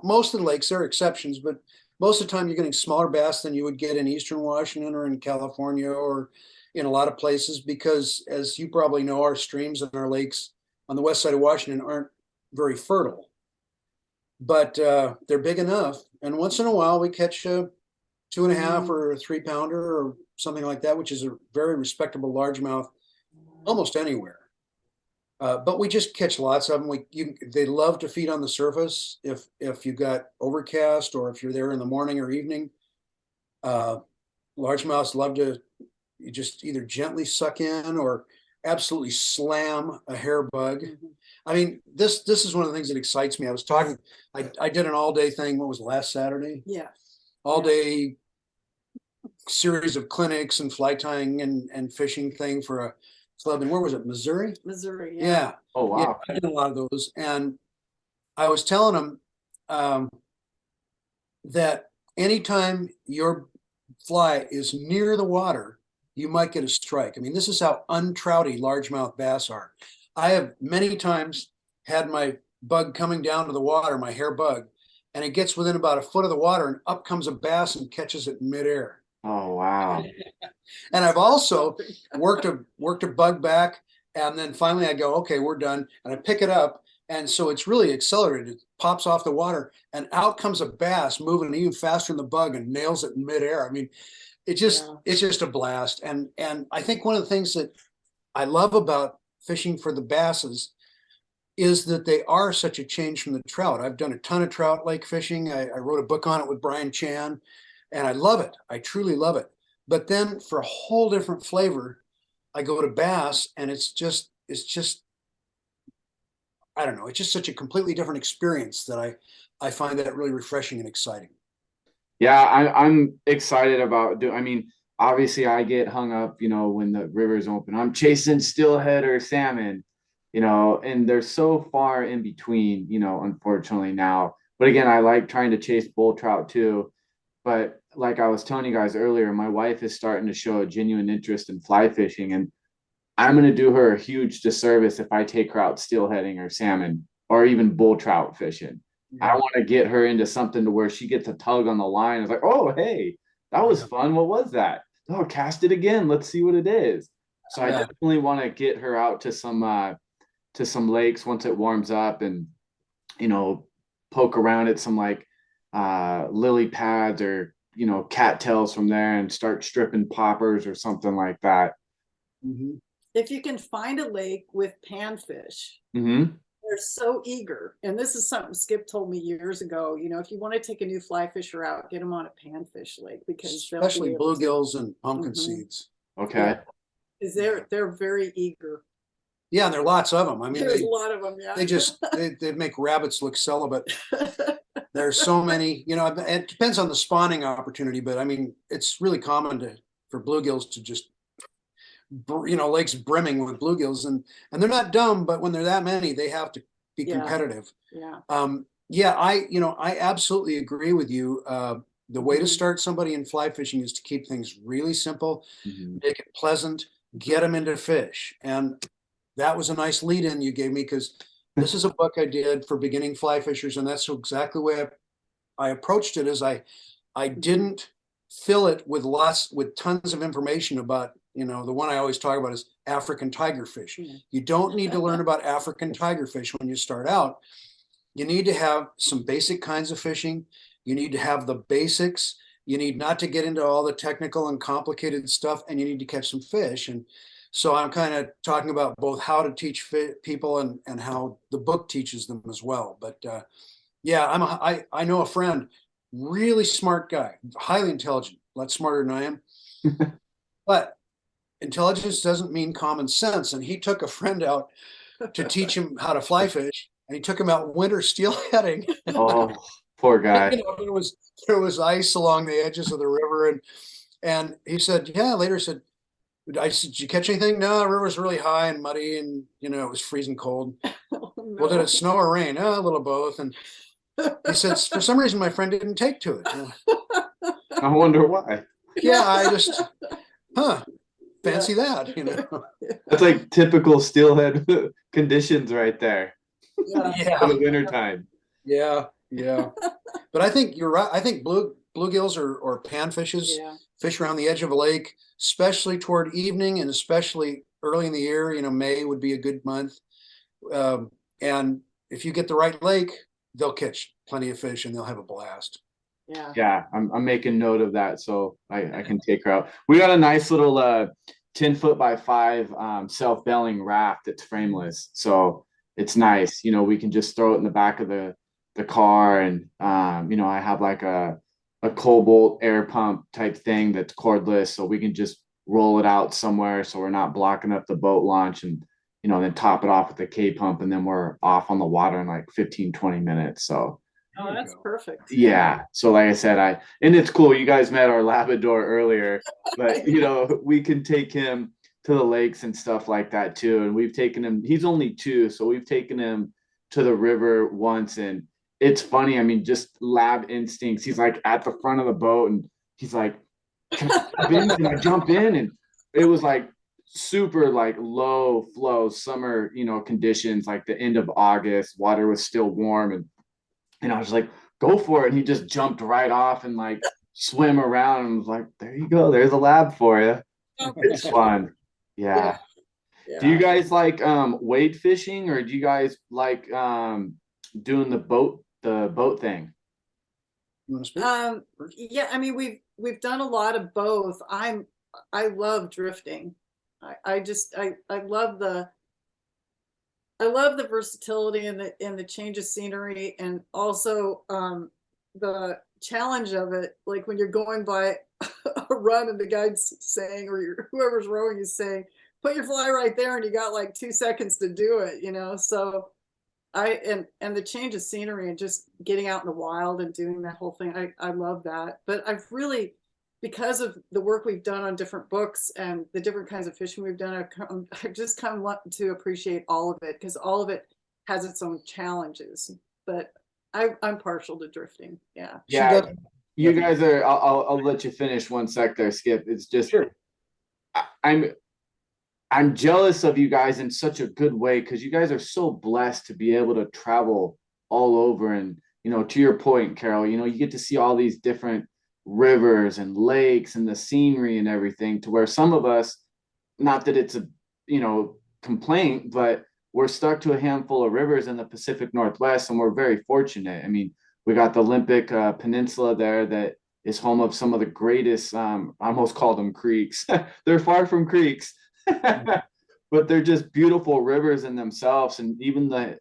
most of the lakes, there are exceptions, but most of the time you're getting smaller bass than you would get in Eastern Washington or in California or in a lot of places, because as you probably know, our streams and our lakes on the west side of Washington aren't very fertile. But they're big enough. And once in a while we catch a 2.5 or a 3 pounder or something like that, which is a very respectable largemouth almost anywhere. But we just catch lots of them. They love to feed on the surface if you've got overcast or if you're there in the morning or evening. Largemouths love to just either gently suck in or absolutely slam a hair bug. I mean, this is one of the things that excites me. I did an all-day thing. What was it, last Saturday? Yeah. All-day series of clinics and fly tying and fishing thing for a club. And where was it? Missouri? Missouri. Yeah. Oh, wow. Yeah, I did a lot of those. And I was telling them that anytime your fly is near the water, you might get a strike. I mean, this is how untrouty largemouth bass are. I have many times had my bug coming down to the water, my hair bug, and it gets within about a foot of the water and up comes a bass and catches it in midair. Oh, wow. And I've also worked a bug back, and then finally I go, okay, we're done. And I pick it up. And so it's really accelerated. It pops off the water and out comes a bass moving even faster than the bug and nails it in midair. I mean, it's just a blast. And I think one of the things that I love about fishing for the basses is that they are such a change from the trout. I've done a ton of trout lake fishing. I wrote a book on it with Brian Chan, and I love it. I truly love it. But then for a whole different flavor, I go to bass, and it's just, I don't know, it's just such a completely different experience that I find that really refreshing and exciting. Yeah, I'm excited about I mean, obviously I get hung up, when the river's open. I'm chasing steelhead or salmon, and they're so far in between, unfortunately now. But again, I like trying to chase bull trout too. But like I was telling you guys earlier, my wife is starting to show a genuine interest in fly fishing, and I'm going to do her a huge disservice if I take her out steelheading or salmon or even bull trout fishing. I want to get her into something to where she gets a tug on the line. It's like, oh, hey, that was fun. What was that? Oh, cast it again. Let's see what it is. So I definitely want to get her out to some lakes once it warms up, and poke around at some like lily pads or cattails from there and start stripping poppers or something like that. If you can find a lake with panfish, they're so eager. And this is something Skip told me years ago. If you want to take a new fly fisher out, get them on a panfish lake, because especially bluegills and pumpkin seeds. Okay. Because they're very eager. Yeah, and there are lots of them. I mean, there's a lot of them. Yeah. they make rabbits look celibate. There's so many. It depends on the spawning opportunity, but I mean, it's really common for bluegills to just, lakes brimming with bluegills, and they're not dumb, but when they're that many, they have to be competitive. I absolutely agree with you. The way to start somebody in fly fishing is to keep things really simple, make it pleasant, get them into fish. And that was a nice lead in you gave me, because this is a book I did for beginning fly fishers, and that's exactly the way I approached it. Is I didn't fill it with tons of information about, the one I always talk about is African tigerfish. You don't need to learn about African tigerfish when you start out. You need to have some basic kinds of fishing. You need to have the basics. You need not to get into all the technical and complicated stuff, and you need to catch some fish. And so I'm kind of talking about both how to teach people and how the book teaches them as well. But I know a friend, really smart guy, highly intelligent, a lot smarter than I am. But intelligence doesn't mean common sense. And he took a friend out to teach him how to fly fish, and he took him out winter steelheading. Oh, poor guy. There was ice along the edges of the river, and he said, later said, I said, did you catch anything? No, the river was really high and muddy, and it was freezing cold. Oh, Well, did no. it snow or rain? Oh, a little both. And he says, for some reason, my friend didn't take to it. I wonder why. Yeah, I just, Yeah. fancy that, That's like typical steelhead conditions right there Yeah. for Yeah, the wintertime. yeah, yeah. But I think you're right. I think bluegills or panfishes Yeah. fish around the edge of a lake, especially toward evening and especially early in the year. May would be a good month. And if you get the right lake, they'll catch plenty of fish and they'll have a blast. Yeah. Yeah, I'm making note of that so I can take her out. We got a nice little 10 foot by 5 self-bailing raft that's frameless. So it's nice. We can just throw it in the back of the car, and I have like a Cobalt air pump type thing that's cordless, so we can just roll it out somewhere so we're not blocking up the boat launch, and then top it off with the K pump, and then we're off on the water in like 15-20 minutes. So Oh, that's perfect. yeah. So like I said, and it's cool. You guys met our Labrador earlier, but we can take him to the lakes and stuff like that too. And we've taken him, he's only 2, so we've taken him to the river once, and it's funny. I mean, just lab instincts. He's like at the front of the boat and he's like, can I jump in? Can I jump in? And it was like super like low flow summer, conditions, like the end of August, water was still warm, and I was like, go for it. And he just jumped right off and like swim around, and was like, there you go. There's a lab for you. It's fun. Yeah. Yeah. Do you guys like wade fishing, or do you guys like doing the boat thing? You want to speak? Yeah, I mean, we've done a lot of both. I love drifting. I love the versatility and the change of scenery, and also the challenge of it. Like when you're going by a run and the guide's saying, or whoever's rowing is saying, put your fly right there, and you got like 2 seconds to do it. So and the change of scenery and just getting out in the wild and doing that whole thing. I love that. But I've really, because of the work we've done on different books and the different kinds of fishing we've done, I've just kind of want to appreciate all of it, because all of it has its own challenges. But I'm partial to drifting. Yeah. Yeah. You guys are, I'll let you finish one sec there, Skip. It's just, Sure. I'm jealous of you guys in such a good way, because you guys are so blessed to be able to travel all over. And, to your point, Carol, you get to see all these different rivers and lakes and the scenery and everything, to where some of us, not that it's a, complaint, but we're stuck to a handful of rivers in the Pacific Northwest, and we're very fortunate. I mean, we got the Olympic Peninsula there that is home of some of the greatest, I almost called them creeks. They're far from creeks. But they're just beautiful rivers in themselves. And even the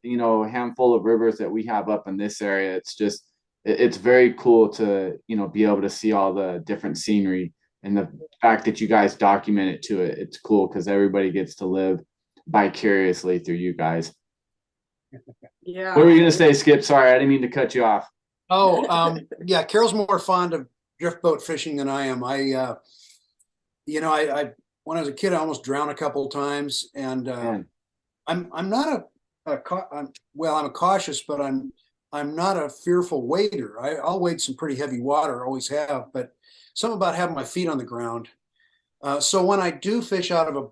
handful of rivers that we have up in this area, it's very cool to be able to see all the different scenery, and the fact that you guys document it to it. It's cool because everybody gets to live vicariously through you guys. Yeah. What were you gonna say, Skip? Sorry, I didn't mean to cut you off. Yeah, Carol's more fond of drift boat fishing than I am. I when I was a kid, I almost drowned a couple of times, and I'm not I'm a cautious, but I'm not a fearful wader. I'll wade some pretty heavy water, always have, but something about having my feet on the ground. So when I do fish out of a,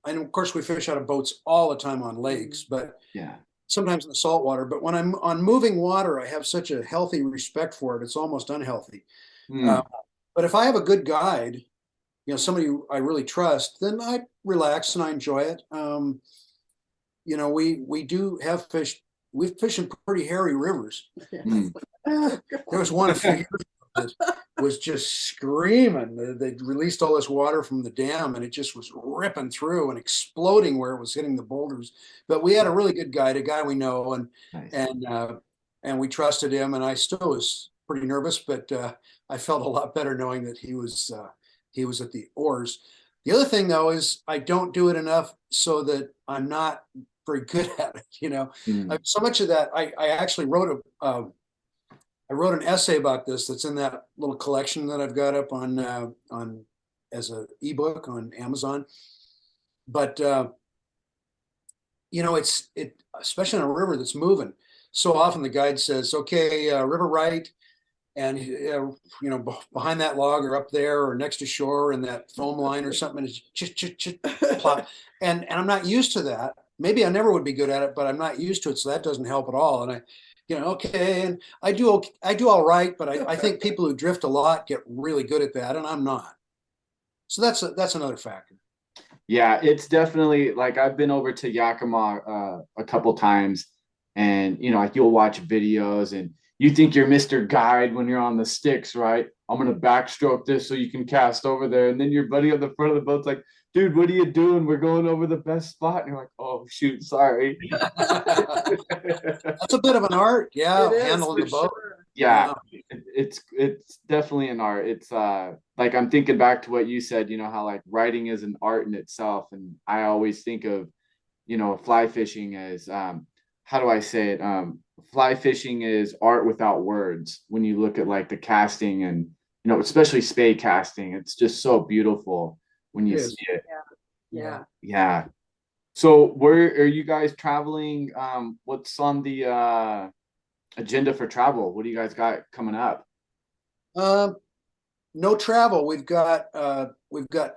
and of course we fish out of boats all the time on lakes, but Yeah. sometimes in the saltwater. But when I'm on moving water, I have such a healthy respect for it. It's almost unhealthy. But if I have a good guide, somebody I really trust, then I relax and I enjoy it. We do have fish. We've fished in pretty hairy rivers. There was one a few years ago that was just screaming. They released all this water from the dam, and it just was ripping through and exploding where it was hitting the boulders. But we had a really good guide, a guy we know, and Nice. and we trusted him. And I still was pretty nervous, but I felt a lot better knowing that he was at the oars. The other thing, though, is I don't do it enough so that I'm not very good at it. So much of that, I actually wrote I wrote an essay about this that's in that little collection that I've got up on as a ebook on Amazon. But you know, especially on a river that's moving. So often the guide says, "Okay, river right," and you know, behind that log or up there or next to shore in that foam line or something, is chit chit chit plop. And I'm not used to that. Maybe I never would be good at it, but I'm not used to it, so that doesn't help at all. And you know, okay, and I do all right, but I think people who drift a lot get really good at that, and I'm not. So that's another factor. Yeah, it's definitely like I've been over to Yakima a couple times, and you know, like you'll watch videos and you think you're Mr. Guide when you're on the sticks, right? I'm gonna backstroke this so you can cast over there, and then your buddy on the front of the boat's like, "Dude, what are you doing? We're going over the best spot." And you're like, "Oh shoot, sorry." That's a bit of an art, yeah, It is, handling for the boat. sure. Yeah, it's definitely an art. It's like I'm thinking back to what you said, you know, how like writing is an art in itself. And I always think of, you know, fly fishing as how do I say it? Fly fishing is art without words. When you look at like the casting and you know, especially spey casting, it's just so beautiful when you It see is. it. Yeah. Yeah. So where are you guys traveling? What's on the agenda for travel? What do you guys got coming up? Um, no travel. We've got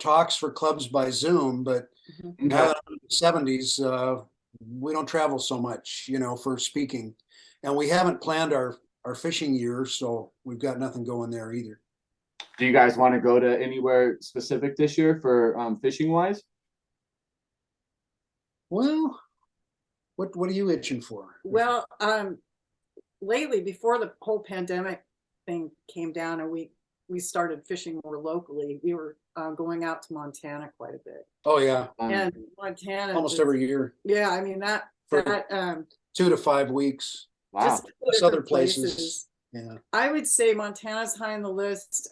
talks for clubs by Zoom, but Mhm. now Okay. that I'm in the 70s, we don't travel so much, you know, for speaking. And we haven't planned our fishing year, so we've got nothing going there either. Do you guys want to go to anywhere specific this year for fishing wise? Well, what are you itching for? Well, lately, before the whole pandemic thing came down and we started fishing more locally, we were going out to Montana quite a bit. Oh yeah, And Montana almost just, every year yeah, I mean that for that 2 to 5 weeks. Wow. just Plus different other places. Yeah. I would say Montana's high on the list.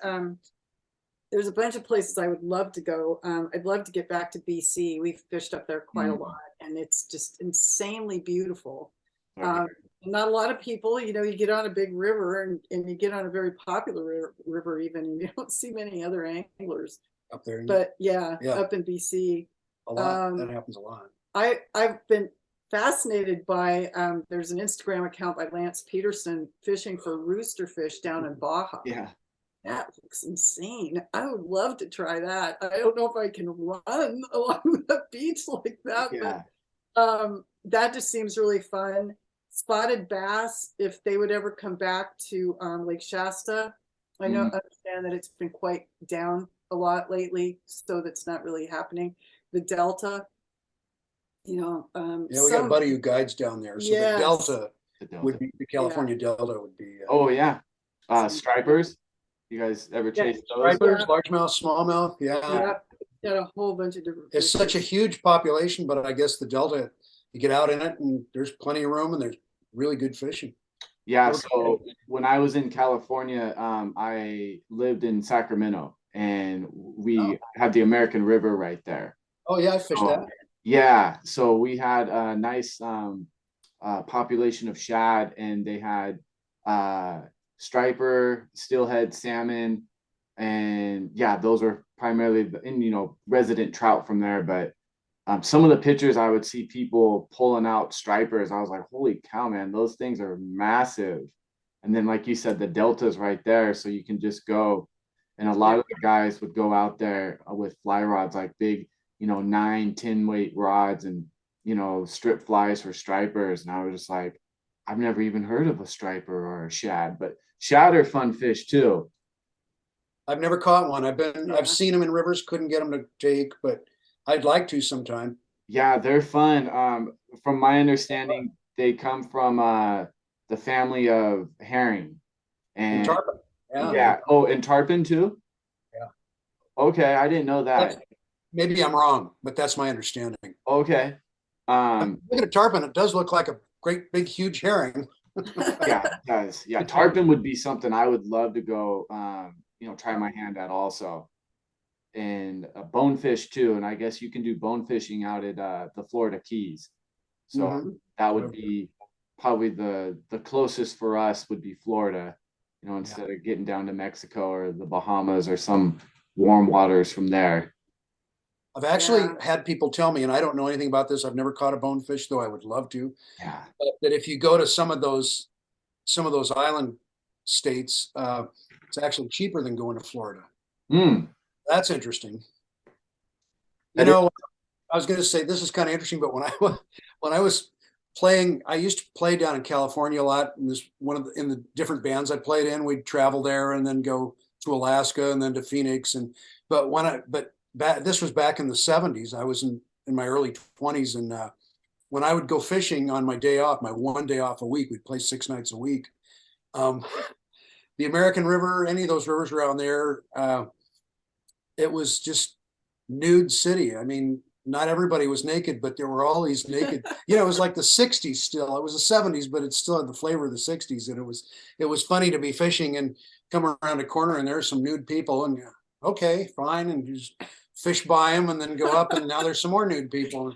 There's a bunch of places I would love to go. I'd love to get back to BC. We've fished up there quite a lot, and it's just insanely beautiful. Okay. Not a lot of people, you know, you get on a big river and you get on a very popular river even, and you don't see many other anglers. Up there. But yeah, Yeah. up in BC. A lot. That happens a lot. I've been fascinated by there's an Instagram account by Lance Peterson fishing for roosterfish down in Baja. Yeah. That looks insane. I would love to try that. I don't know if I can run along the beach like that, Yeah. but that just seems really fun. Spotted bass, if they would ever come back to Lake Shasta. I understand that it's been quite down a lot lately, so that's not really happening. The Delta, you know, Yeah, we got a buddy who guides down there, so Yes. the Delta The Delta. would be the California Delta would be. Oh yeah. Stripers. You guys ever chase those? Stripers, Yeah. largemouth, smallmouth. Yeah. Got a whole bunch of different. It's such a huge population, but I guess the Delta, you get out in it and there's plenty of room and there's really good fishing. Yeah, so when I was in California, I lived in Sacramento and we have the American River right there. Oh yeah, I fished that. Yeah, so we had a nice population of shad, and they had striper, steelhead, salmon, and yeah, those are primarily you know, resident trout from there. But some of the pictures I would see people pulling out stripers, I was like, holy cow, man, those things are massive. And then, like you said, the delta's right there, so you can just go. And a lot of the guys would go out there with fly rods, like big, you know, 9-10 weight rods, and you know, strip flies for stripers. And I was just like, I've never even heard of a striper or a shad, but shad are fun fish too. I've never caught one. I've seen them in rivers, couldn't get them to take, but I'd like to sometime. Yeah, they're fun. From my understanding, they come from the family of herring. And And tarpon. Yeah. yeah. Oh, and tarpon too? Yeah. Okay, I didn't know that. Maybe I'm wrong, but that's my understanding. Okay. Look at a tarpon. It does look like a great big huge herring. Yeah, it does. Yeah, tarpon would be something I would love to go you know, try my hand at also. And bonefish too. And I guess you can do bone fishing out at the Florida Keys. So that would be probably the closest for us would be Florida, you know, instead of getting down to Mexico or the Bahamas or some warm waters from there. I've actually Yeah. had people tell me, and I don't know anything about this. I've never caught a bonefish, though I would love to. Yeah. That if you go to some of those island states, it's actually cheaper than going to Florida. Mm, That's interesting. You that is- know, I was going to say this is kind of interesting, but when I was playing, I used to play down in California a lot. And this in the different bands I played in, we'd travel there and then go to Alaska and then to Phoenix. And this was back in the 70s. I was in my early 20s, and when I would go fishing on my day off, my one day off a week, we'd play 6 nights a week. The American River, any of those rivers around there, it was just nude city. I mean, not everybody was naked, but there were all these naked. It was like the 60s still. It was the 70s, but it still had the flavor of the 60s. And it was funny to be fishing and come around a corner and there's some nude people, and okay, fine, and you just fish by them and then go up and now there's some more nude people.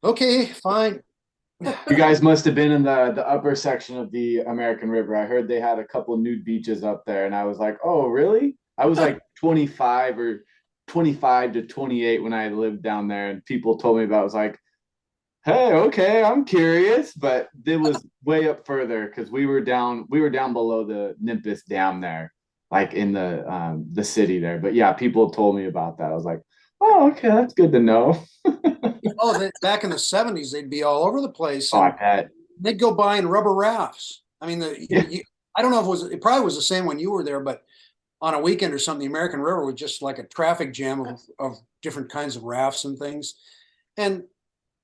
Okay, fine. You guys must have been in the upper section of the American River. I heard they had a couple nude beaches up there, and I was like, oh, really? I was like 25 to 28 when I lived down there, and people told me about it. I was like, hey, okay, I'm curious, but it was way up further because we were down below the Nimbus Dam there, like in the city there. But yeah, people told me about that. I was like, oh, okay, that's good to know. Back in the 70s, they'd be all over the place. Oh, I bet. They'd go by in rubber rafts. I mean, I don't know if it probably was the same when you were there, but on a weekend or something, the American River was just like a traffic jam of different kinds of rafts and things. And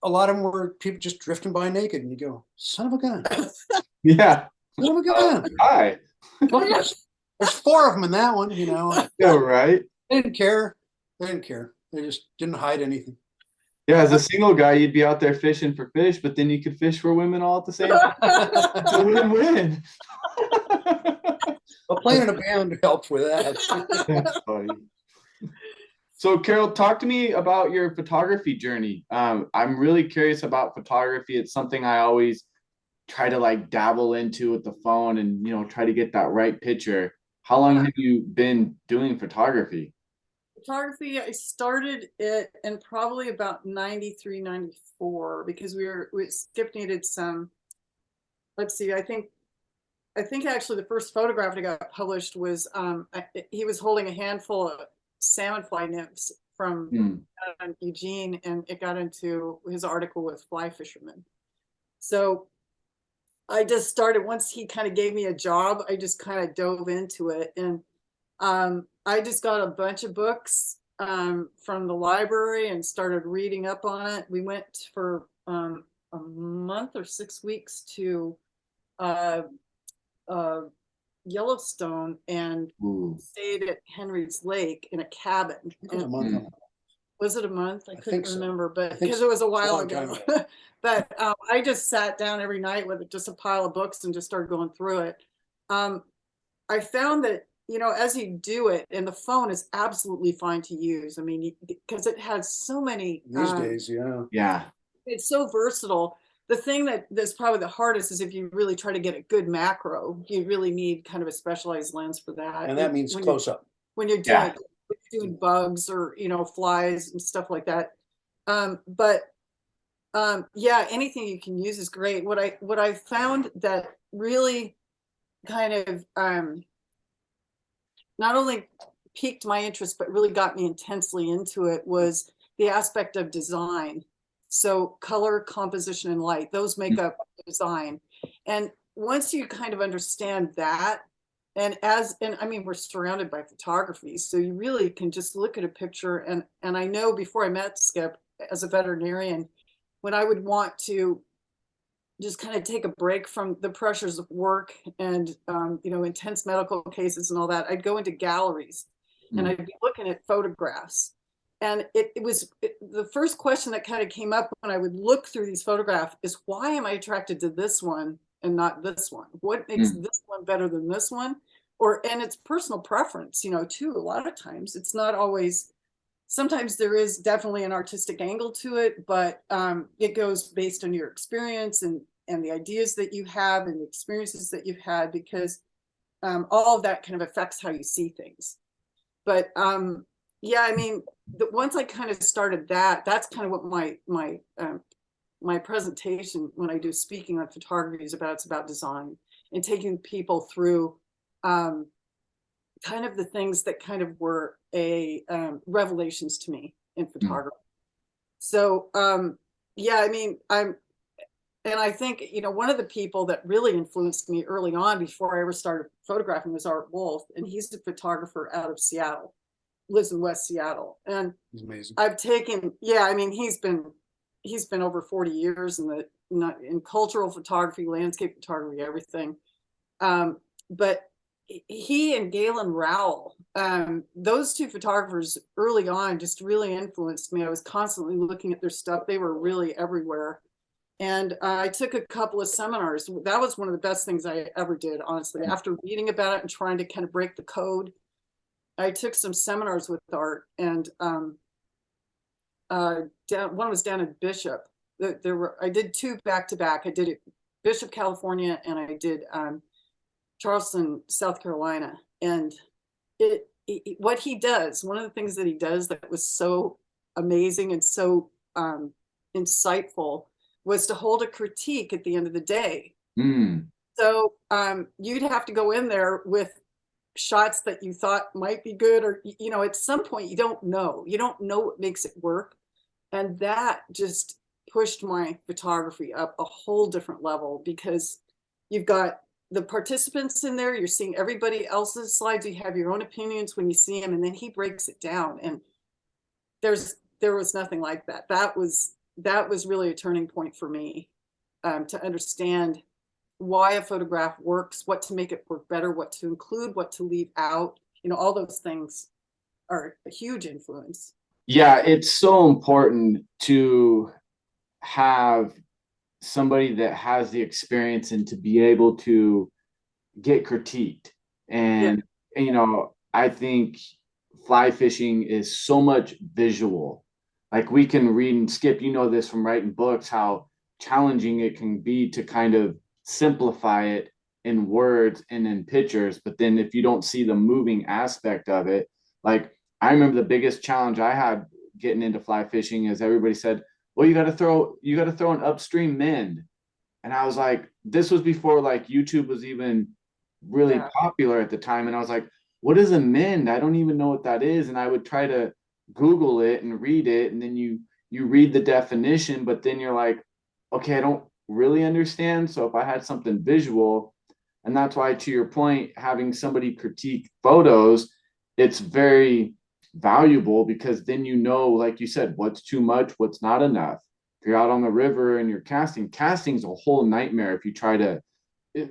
a lot of them were people just drifting by naked, and you go, son of a gun. Yeah. Son of a gun. Hi. There's 4 of them in that one, Yeah, right. They didn't care. They just didn't hide anything. Yeah, as a single guy, you'd be out there fishing for fish, but then you could fish for women all at the same time. It's a win-win. Well, playing in a band helped with that. That's funny. So, Carol, talk to me about your photography journey. I'm really curious about photography. It's something I always try to like dabble into with the phone and, try to get that right picture. How long have you been doing photography? Photography, I started it in probably about 93, 94, because Skip needed some, let's see, I think actually the first photograph that got published was he was holding a handful of salmon fly nymphs from Eugene, and it got into his article with Fly Fishermen. So I just started, once he kind of gave me a job, I just kind of dove into it. And I just got a bunch of books from the library and started reading up on it. We went for a month or 6 weeks to Yellowstone and stayed at Henry's Lake in a cabin. Was it a month? I couldn't remember, but because it was a while ago. But I just sat down every night with just a pile of books and just started going through it. I found that, as you do it, and the phone is absolutely fine to use. I mean, because it has so many. These days, yeah. Yeah. It's so versatile. The thing that's probably the hardest is if you really try to get a good macro, you really need kind of a specialized lens for that. And that means close up. When you're doing bugs or, flies and stuff like that. Yeah, anything you can use is great. What I found that really kind of not only piqued my interest, but really got me intensely into it was the aspect of design. So color, composition, and light, those make up design. And once you kind of understand that, and I mean, we're surrounded by photography, so you really can just look at a picture. And I know before I met Skip as a veterinarian, when I would want to just kind of take a break from the pressures of work and, intense medical cases and all that, I'd go into galleries and I'd be looking at photographs. And it was the first question that kind of came up when I would look through these photographs is, why am I attracted to this one and not this one? What makes this one better than this one? And it's personal preference, too. A lot of times it's not always, sometimes there is definitely an artistic angle to it, but it goes based on your experience and the ideas that you have and the experiences that you've had, because all of that kind of affects how you see things. But yeah, I mean, once I kind of started that, that's kind of what my presentation when I do speaking on photography is about. It's about design and taking people through kind of the things that kind of were a revelations to me in photography. So yeah, I mean, and I think, you know, one of the people that really influenced me early on before I ever started photographing was Art Wolf, and he's a photographer out of Seattle, lives in West Seattle. And He's amazing. I've taken, yeah, I mean, he's been over 40 years in in cultural photography, landscape photography, everything. But he and Galen Rowell, those two photographers early on just really influenced me. I was constantly looking at their stuff. They were really everywhere. And I took a couple of seminars. That was one of the best things I ever did, honestly. After reading about it and trying to kind of break the code, I took some seminars with Art, and one was down in Bishop. I did two back to back. I did it Bishop, California, and I did Charleston, South Carolina. And what he does, one of the things that he does that was so amazing and so insightful was to hold a critique at the end of the day. So you'd have to go in there with shots that you thought might be good, or, you know, at some point you don't know what makes it work. And that just pushed my photography up a whole different level, because you've got the participants in there, you're seeing everybody else's slides, you have your own opinions when you see them, and then he breaks it down. And there was nothing like that. That was really a turning point for me, to understand why a photograph works, what to make it work better, what to include, what to leave out. You know, all those things are a huge influence. Yeah, it's so important to have somebody that has the experience and to be able to get critiqued. And you know, I think fly fishing is so much visual. Like, we can read, and Skip, you know this from writing books, how challenging it can be to kind of simplify it in words and in pictures. But then if you don't see the moving aspect of it, like, I remember the biggest challenge I had getting into fly fishing is everybody said, well, you got to throw an upstream mend. And I was like, this was before like YouTube was even really popular at the time. And I was like, what is a mend? I don't even know what that is. And I would try to Google it and read it. And then you read the definition, but then you're like, okay, I don't really understand. So if I had something visual, and that's why, to your point, having somebody critique photos, it's very valuable, because then, you know, like you said, what's too much, what's not enough. If you're out on the river and you're casting's a whole nightmare if you try to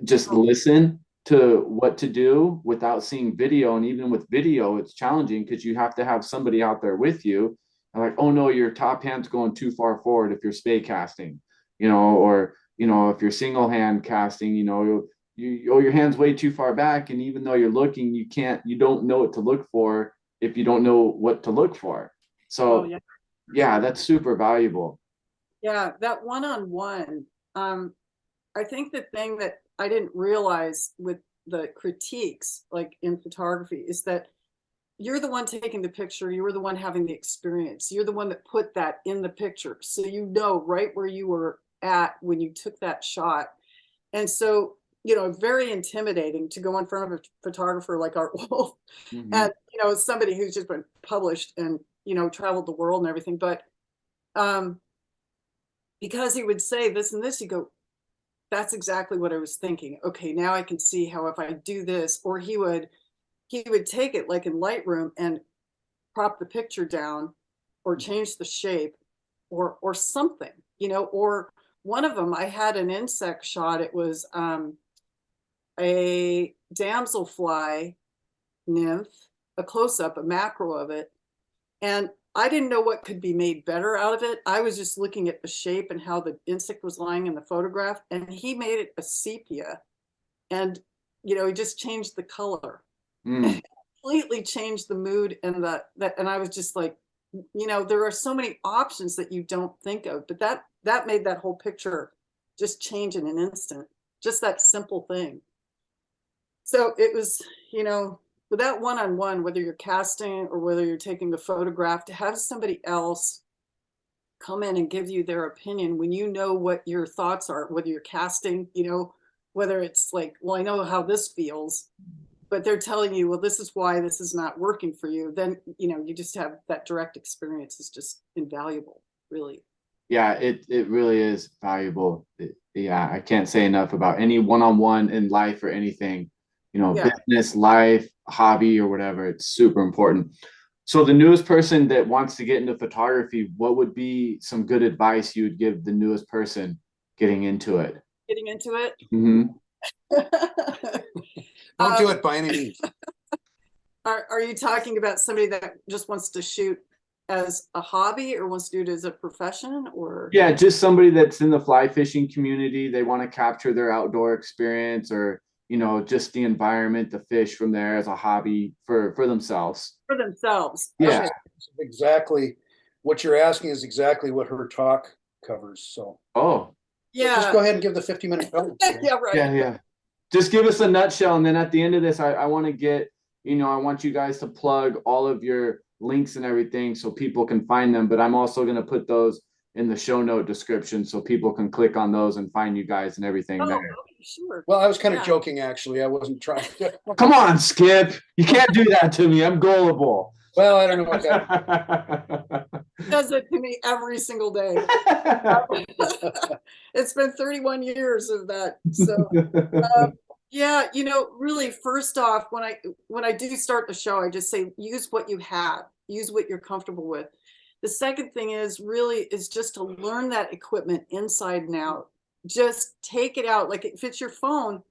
just listen to what to do without seeing video. And even with video, it's challenging because you have to have somebody out there with you. And like, oh no, your top hand's going too far forward if you're spey casting, you know, or, you know, if you're single hand casting, you know, your hand's way too far back. And even though you're looking, you don't know what to look for if you don't know what to look for. So yeah, that's super valuable. Yeah, that one-on-one. I think the thing that I didn't realize with the critiques, like in photography, is that you're the one taking the picture, you were the one having the experience, you're the one that put that in the picture. So you know right where you were at when you took that shot. And so, you know, very intimidating to go in front of a photographer like Art Wolf, and, you know, somebody who's just been published and, you know, traveled the world and everything. But because he would say this and this, you go, that's exactly what I was thinking. Okay, now I can see how if I do this. Or he would take it like in Lightroom and prop the picture down or change the shape or something, you know. Or one of them, I had an insect shot. It was a damselfly nymph, a close-up, a macro of it. And I didn't know what could be made better out of it. I was just looking at the shape and how the insect was lying in the photograph, and he made it a sepia. And, you know, he just changed the color, completely changed the mood. And and I was just like, you know, there are so many options that you don't think of, but that made that whole picture just change in an instant, just that simple thing. So it was, you know, with that one-on-one, whether you're casting or whether you're taking a photograph, to have somebody else come in and give you their opinion when you know what your thoughts are, whether you're casting, you know, whether it's like, well, I know how this feels, but they're telling you, well, this is why this is not working for you. Then, you know, you just have that direct experience is just invaluable, really. Yeah, it really is valuable. Yeah, I can't say enough about any one-on-one in life or anything, you know, Yeah. business, life, hobby, or whatever. It's super important. So the newest person that wants to get into photography, what would be some good advice you would give the newest person getting into it? Getting into it. Mm-hmm. Don't do it by any means. Are you talking about somebody that just wants to shoot as a hobby or wants to do it as a profession, or? Yeah, just somebody that's in the fly fishing community. They want to capture their outdoor experience, or, you know, just the environment, the fish from there as a hobby for themselves. For themselves. Yeah. Okay. Exactly. What you're asking is exactly what her talk covers. So Oh, just Yeah. go ahead and give the 50-minute coverage. Yeah, right. yeah. Just give us a nutshell, and then at the end of this, I want to get, you know, I want you guys to plug all of your links and everything so people can find them. But I'm also going to put those in the show note description so people can click on those and find you guys and everything Oh, there. okay, sure. Well, I was kind of Yeah. joking, actually. I wasn't trying to. Come on, Skip. You can't do that to me. I'm gullible. Well, I don't know what that. Does it to me every single day. It's been 31 years of that. So yeah, you know, really, first off, when I do start the show, I just say use what you have, use what you're comfortable with. The second thing is just to learn that equipment inside and out. Just take it out. Like if it's your phone,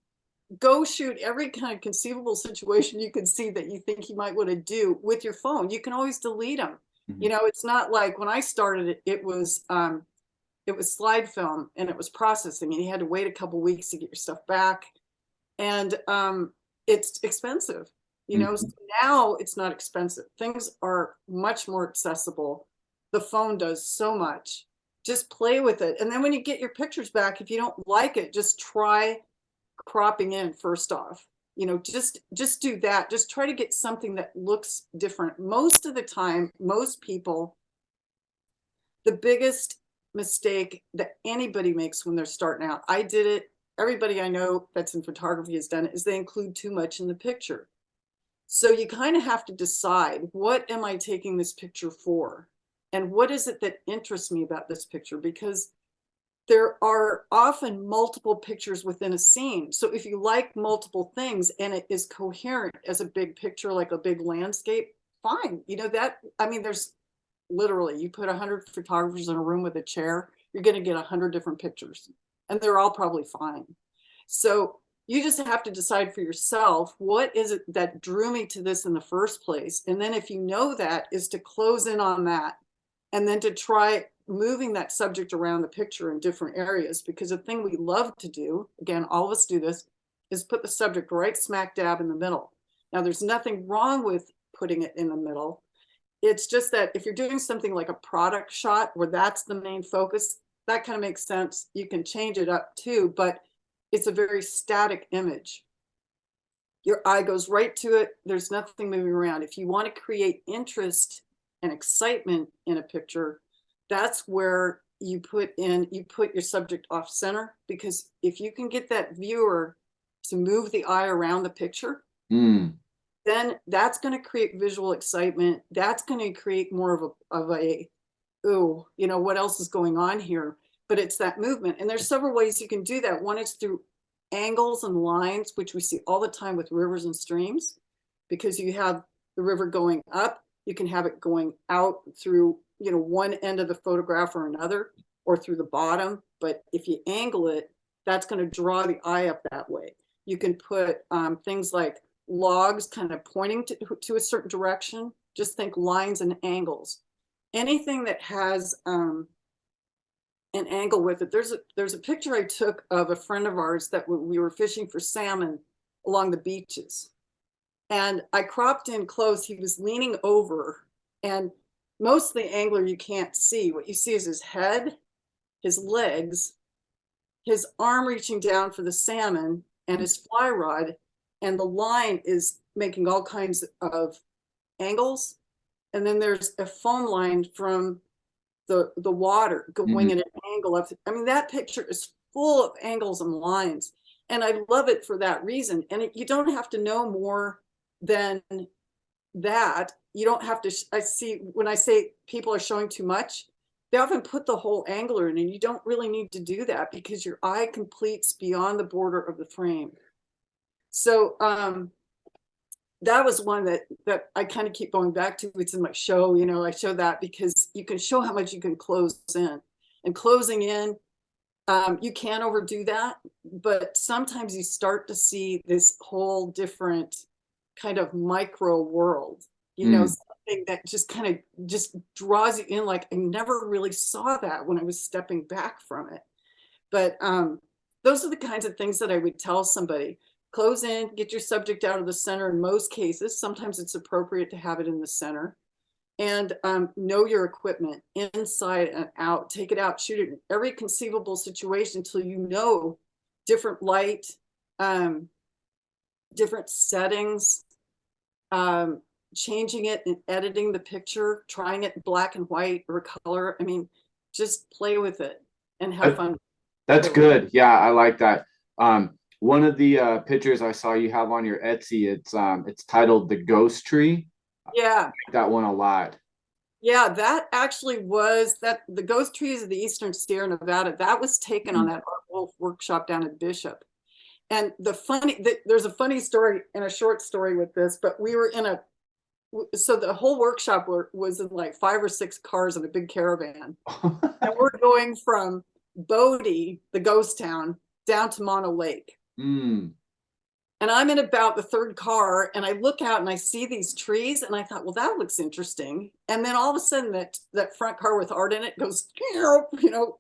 go shoot every kind of conceivable situation you can see that you think you might want to do with your phone. You can always delete them. Mhm. You know, it's not like when I started it was slide film and it was processing, and you had to wait a couple weeks to get your stuff back. And it's expensive, you know. So now it's not expensive. Things are much more accessible. The phone does so much. Just play with it. And then when you get your pictures back, if you don't like it, just try cropping in first off. You know, just do that. Just try to get something that looks different. Most of the time, most people, the biggest mistake that anybody makes when they're starting out, I did it, everybody I know that's in photography has done it, is they include too much in the picture. So you kind of have to decide, what am I taking this picture for? And what is it that interests me about this picture? Because there are often multiple pictures within a scene. So if you like multiple things and it is coherent as a big picture, like a big landscape, fine. You know, that, I mean, there's literally, you put 100 photographers in a room with a chair, you're going to get 100 different pictures, and they're all probably fine. So you just have to decide for yourself, what is it that drew me to this in the first place? And then if you know that, is to close in on that, and then to try moving that subject around the picture in different areas. Because the thing we love to do, again, all of us do this, is put the subject right smack dab in the middle. Now, there's nothing wrong with putting it in the middle. It's just that if you're doing something like a product shot where that's the main focus, that kind of makes sense. You can change it up too, but it's a very static image. Your eye goes right to it. There's nothing moving around. If you want to create interest and excitement in a picture, that's where you put your subject off center, because if you can get that viewer to move the eye around the picture, then that's going to create visual excitement. That's going to create more of a, ooh, you know, what else is going on here? But it's that movement. And there's several ways you can do that. One is through angles and lines, which we see all the time with rivers and streams, because you have the river going up, you can have it going out through, you know, one end of the photograph or another, or through the bottom. But if you angle it, that's going to draw the eye up that way. You can put things like logs kind of pointing to a certain direction. Just think lines and angles. Anything that has an angle with it. There's a picture I took of a friend of ours that we were fishing for salmon along the beaches. And I cropped in close. He was leaning over, and most of the angler you can't see. What you see is his head, his legs, his arm reaching down for the salmon, and his fly rod. and the line is making all kinds of angles. And then there's a foam line from the water going at an angle of, I mean, that picture is full of angles and lines. And I love it for that reason. And you don't have to know more than that. You don't have to, I see when I say people are showing too much, they often put the whole angler in, and you don't really need to do that because your eye completes beyond the border of the frame. So that was one that I kind of keep going back to. It's in my show, you know, I show that because you can show how much you can close in. And closing in, you can't overdo that, but sometimes you start to see this whole different kind of micro world, you know, something that just kind of just draws you in. Like, I never really saw that when I was stepping back from it. But those are the kinds of things that I would tell somebody. Close in, get your subject out of the center in most cases. Sometimes it's appropriate to have it in the center. And know your equipment inside and out. Take it out, shoot it in every conceivable situation until you know different light, different settings, changing it and editing the picture, trying it in black and white or color. I mean, just play with it and have fun. That's good. Yeah, I like that. One of the pictures I saw you have on your Etsy, it's titled The Ghost Tree. Yeah. I like that one a lot. Yeah, that actually was the Ghost Trees of the Eastern Sierra Nevada. That was taken on that Art Wolf workshop down at Bishop. And there's a funny story and a short story with this, but we were so the whole workshop was in like 5 or 6 cars in a big caravan. And we're going from Bodie, the ghost town, down to Mono Lake. And I'm in about the 3rd car, and I look out and I see these trees, and I thought, well, that looks interesting. And then all of a sudden that front car with Art in it goes, you know,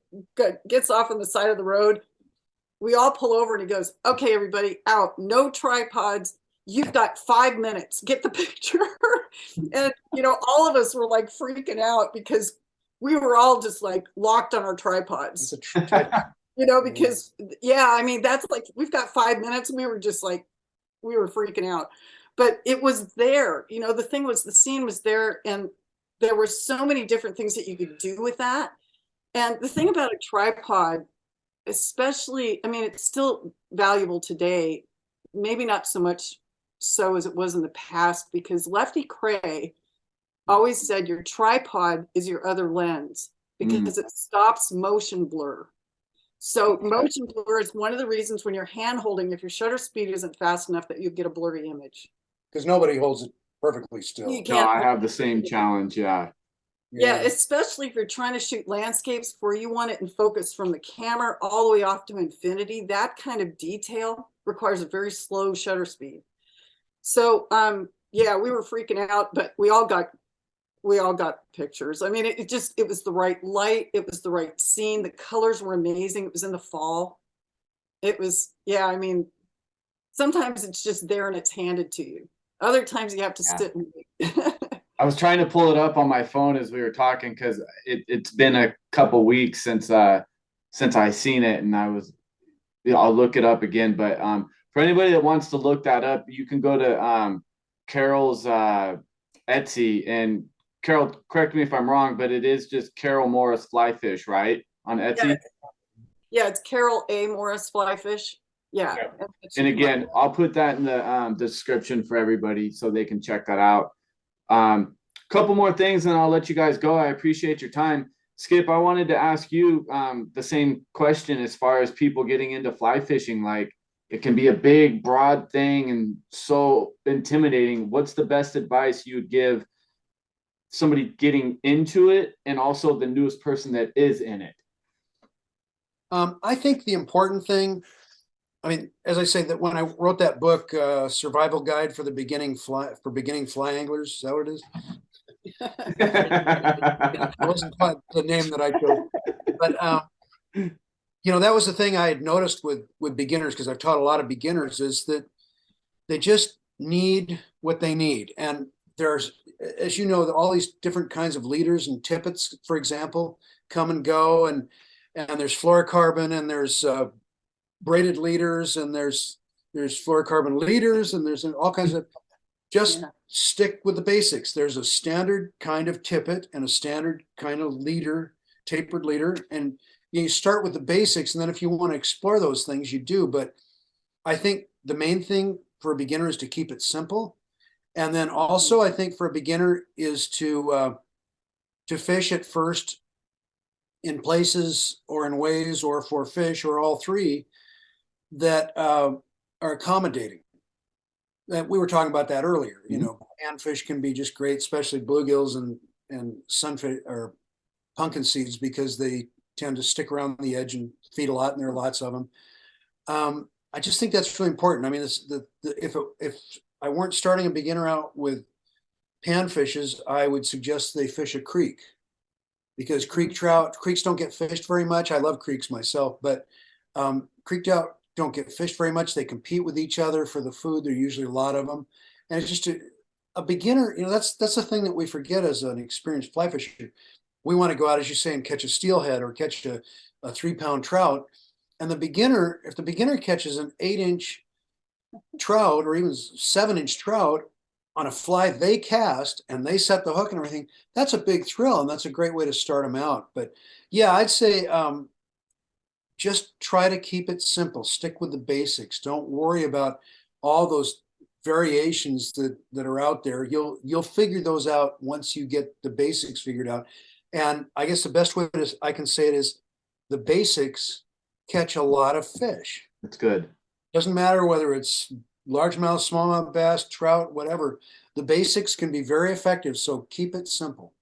gets off on the side of the road. We all pull over, and he goes, okay, everybody out, no tripods. You've got 5 minutes, get the picture. And, you know, all of us were like freaking out because we were all just like locked on our tripods. You know, because, yeah, I mean, that's like, we've got 5 minutes, and we were just like, we were freaking out. But it was there, you know, the thing was, the scene was there, and there were so many different things that you could do with that. And the thing about a tripod, especially, I mean, it's still valuable today, maybe not so much so as it was in the past, because Lefty Kreh always said your tripod is your other lens because it stops motion blur. So motion blur is one of the reasons when you're hand holding, if your shutter speed isn't fast enough, that you get a blurry image. Because nobody holds it perfectly still. No, I have the same challenge. Yeah. Yeah, especially if you're trying to shoot landscapes where you want it in focus from the camera all the way off to infinity. That kind of detail requires a very slow shutter speed. So yeah, we were freaking out, but we all got pictures. I mean, it was the right light. It was the right scene. The colors were amazing. It was in the fall. It was, yeah, I mean, sometimes it's just there and it's handed to you. Other times you have to sit and wait. I was trying to pull it up on my phone as we were talking, because it's been a couple weeks since I seen it, and I'll look it up again. But for anybody that wants to look that up, you can go to Carol's Etsy. And Carol, correct me if I'm wrong, but it is just Carol Morris Fly Fish, right? On Etsy? Yeah, it's Carol A. Morris Fly Fish. Yeah. And again, I'll put that in the description for everybody so they can check that out. Couple more things and I'll let you guys go. I appreciate your time. Skip, I wanted to ask you the same question as far as people getting into fly fishing. Like, it can be a big, broad thing and so intimidating. What's the best advice you would give somebody getting into it, and also the newest person that is in it? I think the important thing, I mean, as I say, that when I wrote that book, Survival Guide for beginning fly anglers, is that what it is? It wasn't quite the name that I chose, but you know, that was the thing I had noticed with beginners, because I've taught a lot of beginners, is that they just need what they need. And there's, as you know, all these different kinds of leaders and tippets, for example, come and go, and there's fluorocarbon, and there's braided leaders, and there's there's fluorocarbon leaders, and there's all kinds of, just stick with the basics. There's a standard kind of tippet and a standard kind of leader, tapered leader. And you start with the basics. And then if you want to explore those things, you do. But I think the main thing for a beginner is to keep it simple. And then also, I think for a beginner is to fish at first in places or in ways or for fish or all three that are accommodating. That we were talking about that earlier. You know, panfish can be just great, especially bluegills and sunfish or pumpkin seeds, because they tend to stick around the edge and feed a lot, and there are lots of them. I just think that's really important. I mean, if I weren't starting a beginner out with panfishes, I would suggest they fish a creek, because creeks don't get fished very much. I love creeks myself, but creek trout don't get fished very much. They compete with each other for the food. There are usually a lot of them. And it's just a beginner, you know, that's the thing that we forget as an experienced fly fisher. We want to go out, as you say, and catch a steelhead or catch a 3-pound trout. And if the beginner catches an 8-inch trout or even 7-inch trout on a fly they cast and they set the hook and everything, that's a big thrill, and that's a great way to start them out. But yeah, I'd say just try to keep it simple. Stick with the basics. Don't worry about all those variations that are out there. You'll figure those out once you get the basics figured out. And I guess the best way I can say it is the basics catch a lot of fish. That's good. Doesn't matter whether it's largemouth, smallmouth bass, trout, whatever. The basics can be very effective. So keep it simple.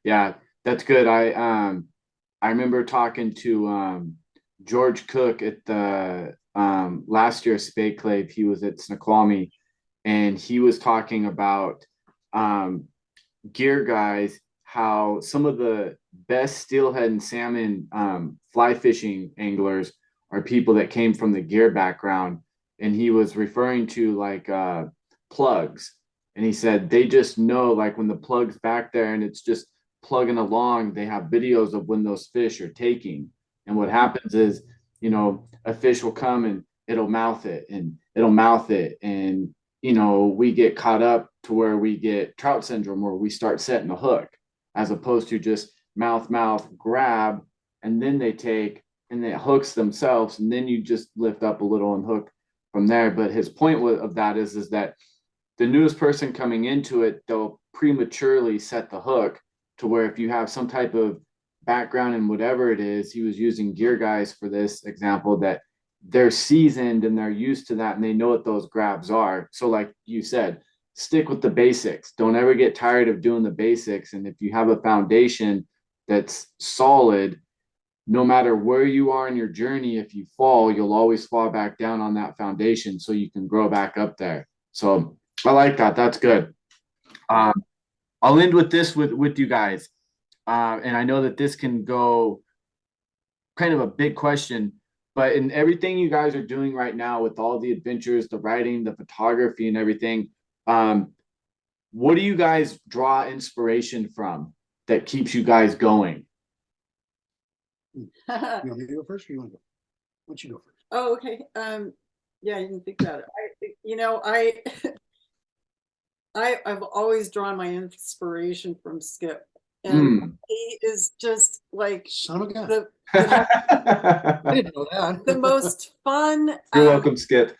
Yeah, that's good. I remember talking to George Cook at the last year's Spade Clave. He was at Snoqualmie, and he was talking about gear guys, how some of the best steelhead and salmon fly fishing anglers are people that came from the gear background. And he was referring to like plugs. And he said they just know, like when the plug's back there and it's just plugging along, they have videos of when those fish are taking. And what happens is, you know, a fish will come and it'll mouth it and it'll mouth it. And, you know, we get caught up to where we get trout syndrome, where we start setting the hook as opposed to just mouth, grab, and then they take and it hooks themselves. And then you just lift up a little and hook from there. But his point of that is that the newest person coming into it, they'll prematurely set the hook to where if you have some type of background in whatever it is, he was using gear guys for this example, that they're seasoned and they're used to that and they know what those grabs are. So like you said, stick with the basics. Don't ever get tired of doing the basics. And if you have a foundation that's solid, no matter where you are in your journey, if you fall, you'll always fall back down on that foundation so you can grow back up there. So I like that. That's good. I'll end with this with you guys. And I know that this can go kind of a big question, but in everything you guys are doing right now with all the adventures, the writing, the photography and everything, what do you guys draw inspiration from that keeps you guys going? You want me to go first, or you want to go? Why don't you go first? Oh, okay. Yeah, you can think about it. I've always drawn my inspiration from Skip, and he is just like Son of a gun. the I didn't know that. the most fun You're welcome, Skip.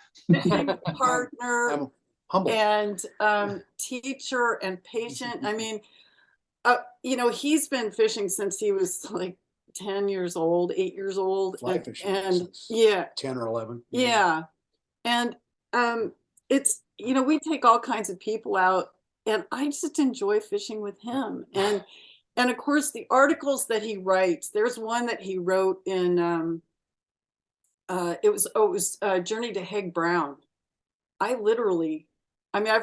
partner I'm humble. and teacher and patient. I mean, he's been fishing since he was like 10 years old, 8 years old. Fly fishing and since 10 or 11. Yeah. And it's, we take all kinds of people out, and I just enjoy fishing with him. And of course the articles that he writes, there's one that he wrote in it was Journey to Heg Brown. I've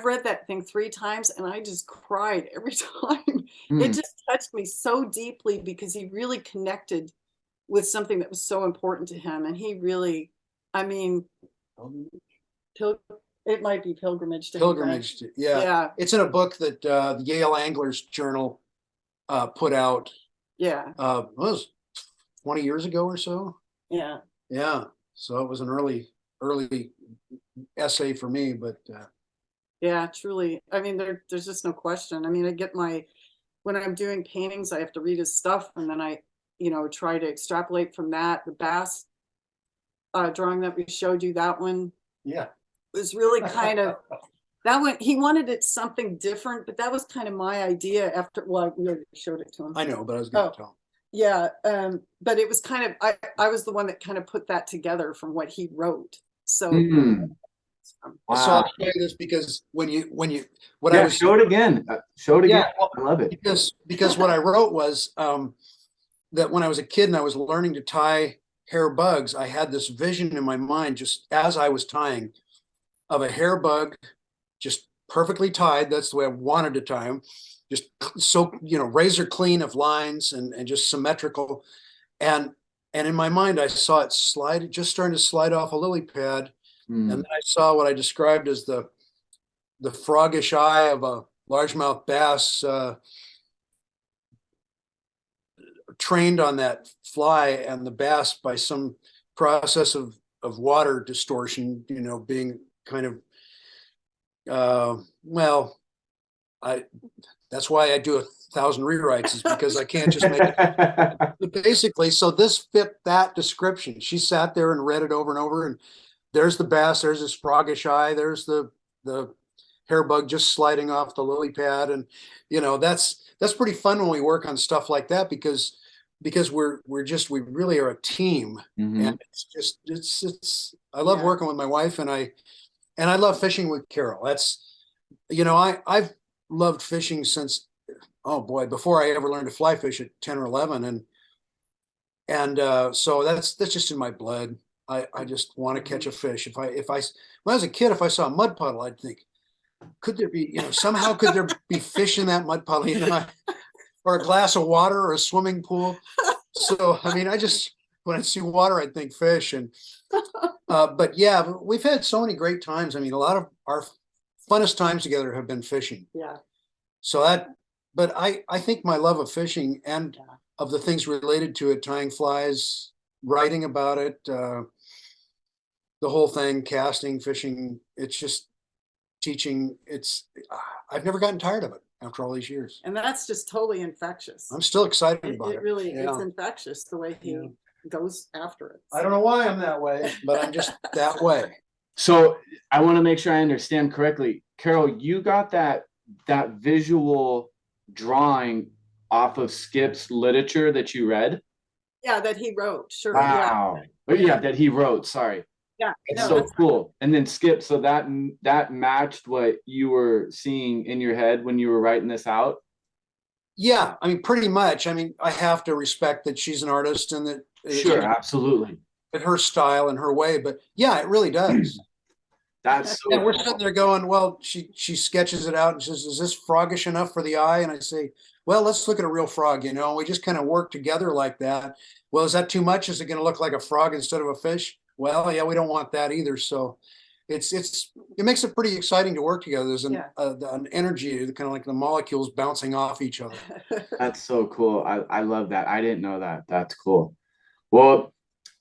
read that thing 3 times and I just cried every time. It just touched me so deeply because he really connected with something that was so important to him. And he really, it might be Pilgrimage to Pilgrimage. Yeah. It's in a book that the Yale Anglers Journal put out. Yeah. It was 20 years ago or so. Yeah. Yeah. So it was an early early essay for me, but Yeah, truly. I mean, there's just no question. I mean, when I'm doing paintings, I have to read his stuff, and then I, try to extrapolate from that. The bass drawing that we showed you, that one yeah. was really kind of, that one, he wanted it something different, but that was kind of my idea after, well, we already showed it to him. I know, but I was going to tell him. Yeah, but it was kind of, I was the one that kind of put that together from what he wrote. So, Wow. So I'll show you this because when I was show it again. Show it again. Yeah, I love it. Because what I wrote was that when I was a kid and I was learning to tie hair bugs, I had this vision in my mind just as I was tying of a hair bug just perfectly tied. That's the way I wanted to tie them. Just so, razor clean of lines and just symmetrical. And in my mind, I saw it just starting to slide off a lily pad. And then I saw what I described as the froggish eye of a largemouth bass trained on that fly, and the bass, by some process of water distortion, being kind of that's why I do 1,000 rewrites, is because I can't just make it. But basically, so this fit that description. She sat there and read it over and over, and there's the bass, there's this froggish eye, there's the hair bug just sliding off the lily pad. And that's pretty fun when we work on stuff like that, because we really are a team. And it's I love working with my wife, and I love fishing with Carol. That's I've loved fishing since, oh boy, before I ever learned to fly fish at 10 or 11. And so that's just in my blood. I just want to catch a fish. When I was a kid, if I saw a mud puddle, I'd think, could there be, somehow could there be fish in that mud puddle, or a glass of water, or a swimming pool. So, I mean, when I see water, I'd think fish. And, but yeah, we've had so many great times. I mean, a lot of our funnest times together have been fishing. Yeah. So but I think my love of fishing and of the things related to it, tying flies, writing about it, the whole thing, casting, fishing, it's just teaching. I've never gotten tired of it after all these years. And that's just totally infectious. I'm still excited about it. It really is infectious, the way he goes after it. I don't know why I'm that way, but I'm just that way. So I want to make sure I understand correctly. Carol, you got that visual drawing off of Skip's literature that you read? Yeah, that he wrote. Sure. Wow. Yeah, that he wrote. Sorry. Yeah. It's so cool. And then Skip, so that matched what you were seeing in your head when you were writing this out? Yeah, I mean, pretty much. I mean, I have to respect that she's an artist, and that sure, absolutely, her style and her way. But yeah, it really does. That's so and we're sitting there going, well, she sketches it out and says, is this froggish enough for the eye? And I say, well, let's look at a real frog. We just kind of work together like that. Well, is that too much? Is it going to look like a frog instead of a fish? Well, yeah, we don't want that either. So it makes it pretty exciting to work together. There's an energy, kind of like the molecules bouncing off each other. That's so cool. I love that. I didn't know that. That's cool. Well,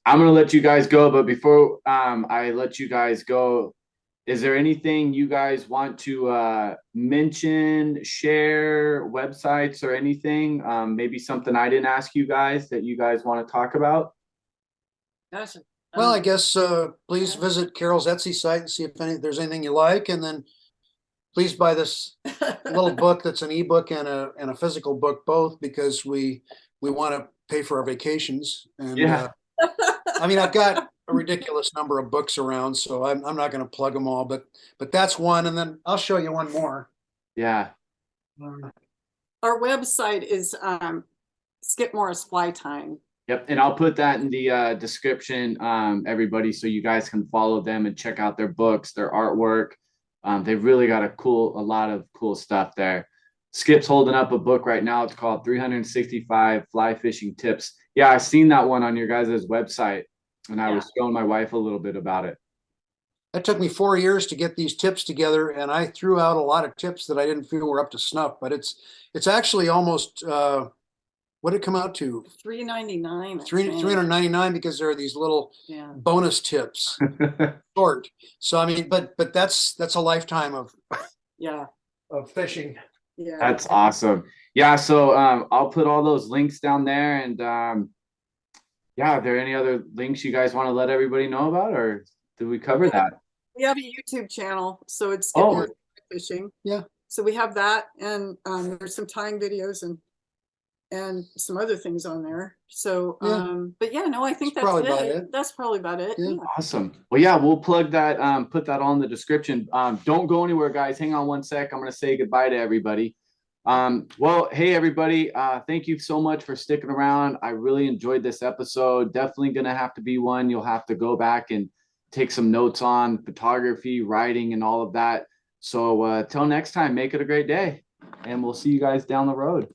I'm going to let you guys go, but before I let you guys go, is there anything you guys want to mention, share, websites or anything? Maybe something I didn't ask you guys that you guys want to talk about? Gotcha. Well, I guess please visit Carol's Etsy site and see if there's anything you like, and then please buy this little book that's an ebook and a physical book, both, because we want to pay for our vacations. And I mean, I've got a ridiculous number of books around, so I'm not going to plug them all, but that's one, and then I'll show you one more. Yeah. Our website is Skip Morris Fly Tying. Yep, and I'll put that in the description, everybody, so you guys can follow them and check out their books, their artwork. They've really got a lot of cool stuff there. Skip's holding up a book right now. It's called 365 Fly Fishing Tips. Yeah, I've seen that one on your guys' website, and I was showing my wife a little bit about it. It took me 4 years to get these tips together, and I threw out a lot of tips that I didn't feel were up to snuff, but it's actually almost what did it come out to? $3.99. I Three think. 399 because there are these little Yeah. bonus tips short. So I mean, but that's a lifetime Yeah. of fishing. Yeah. That's awesome. Yeah, so I'll put all those links down there, and yeah, are there any other links you guys want to let everybody know about, or did we cover that? We have a YouTube channel, so it's Get Oh. More Fishing. Yeah. So we have that, and there's some tying videos and some other things on there. So Yeah. but yeah, no, I think That's that's probably about it. it. That's probably about it. Yeah. Yeah. Awesome. Well, yeah, we'll plug that, put that all in the description. Don't go anywhere, guys. Hang on one sec. I'm going to say goodbye to everybody. Well, hey, everybody. Thank you so much for sticking around. I really enjoyed this episode. Definitely going to have to be one you'll have to go back and take some notes on photography, writing, and all of that. So till next time, make it a great day, and we'll see you guys down the road.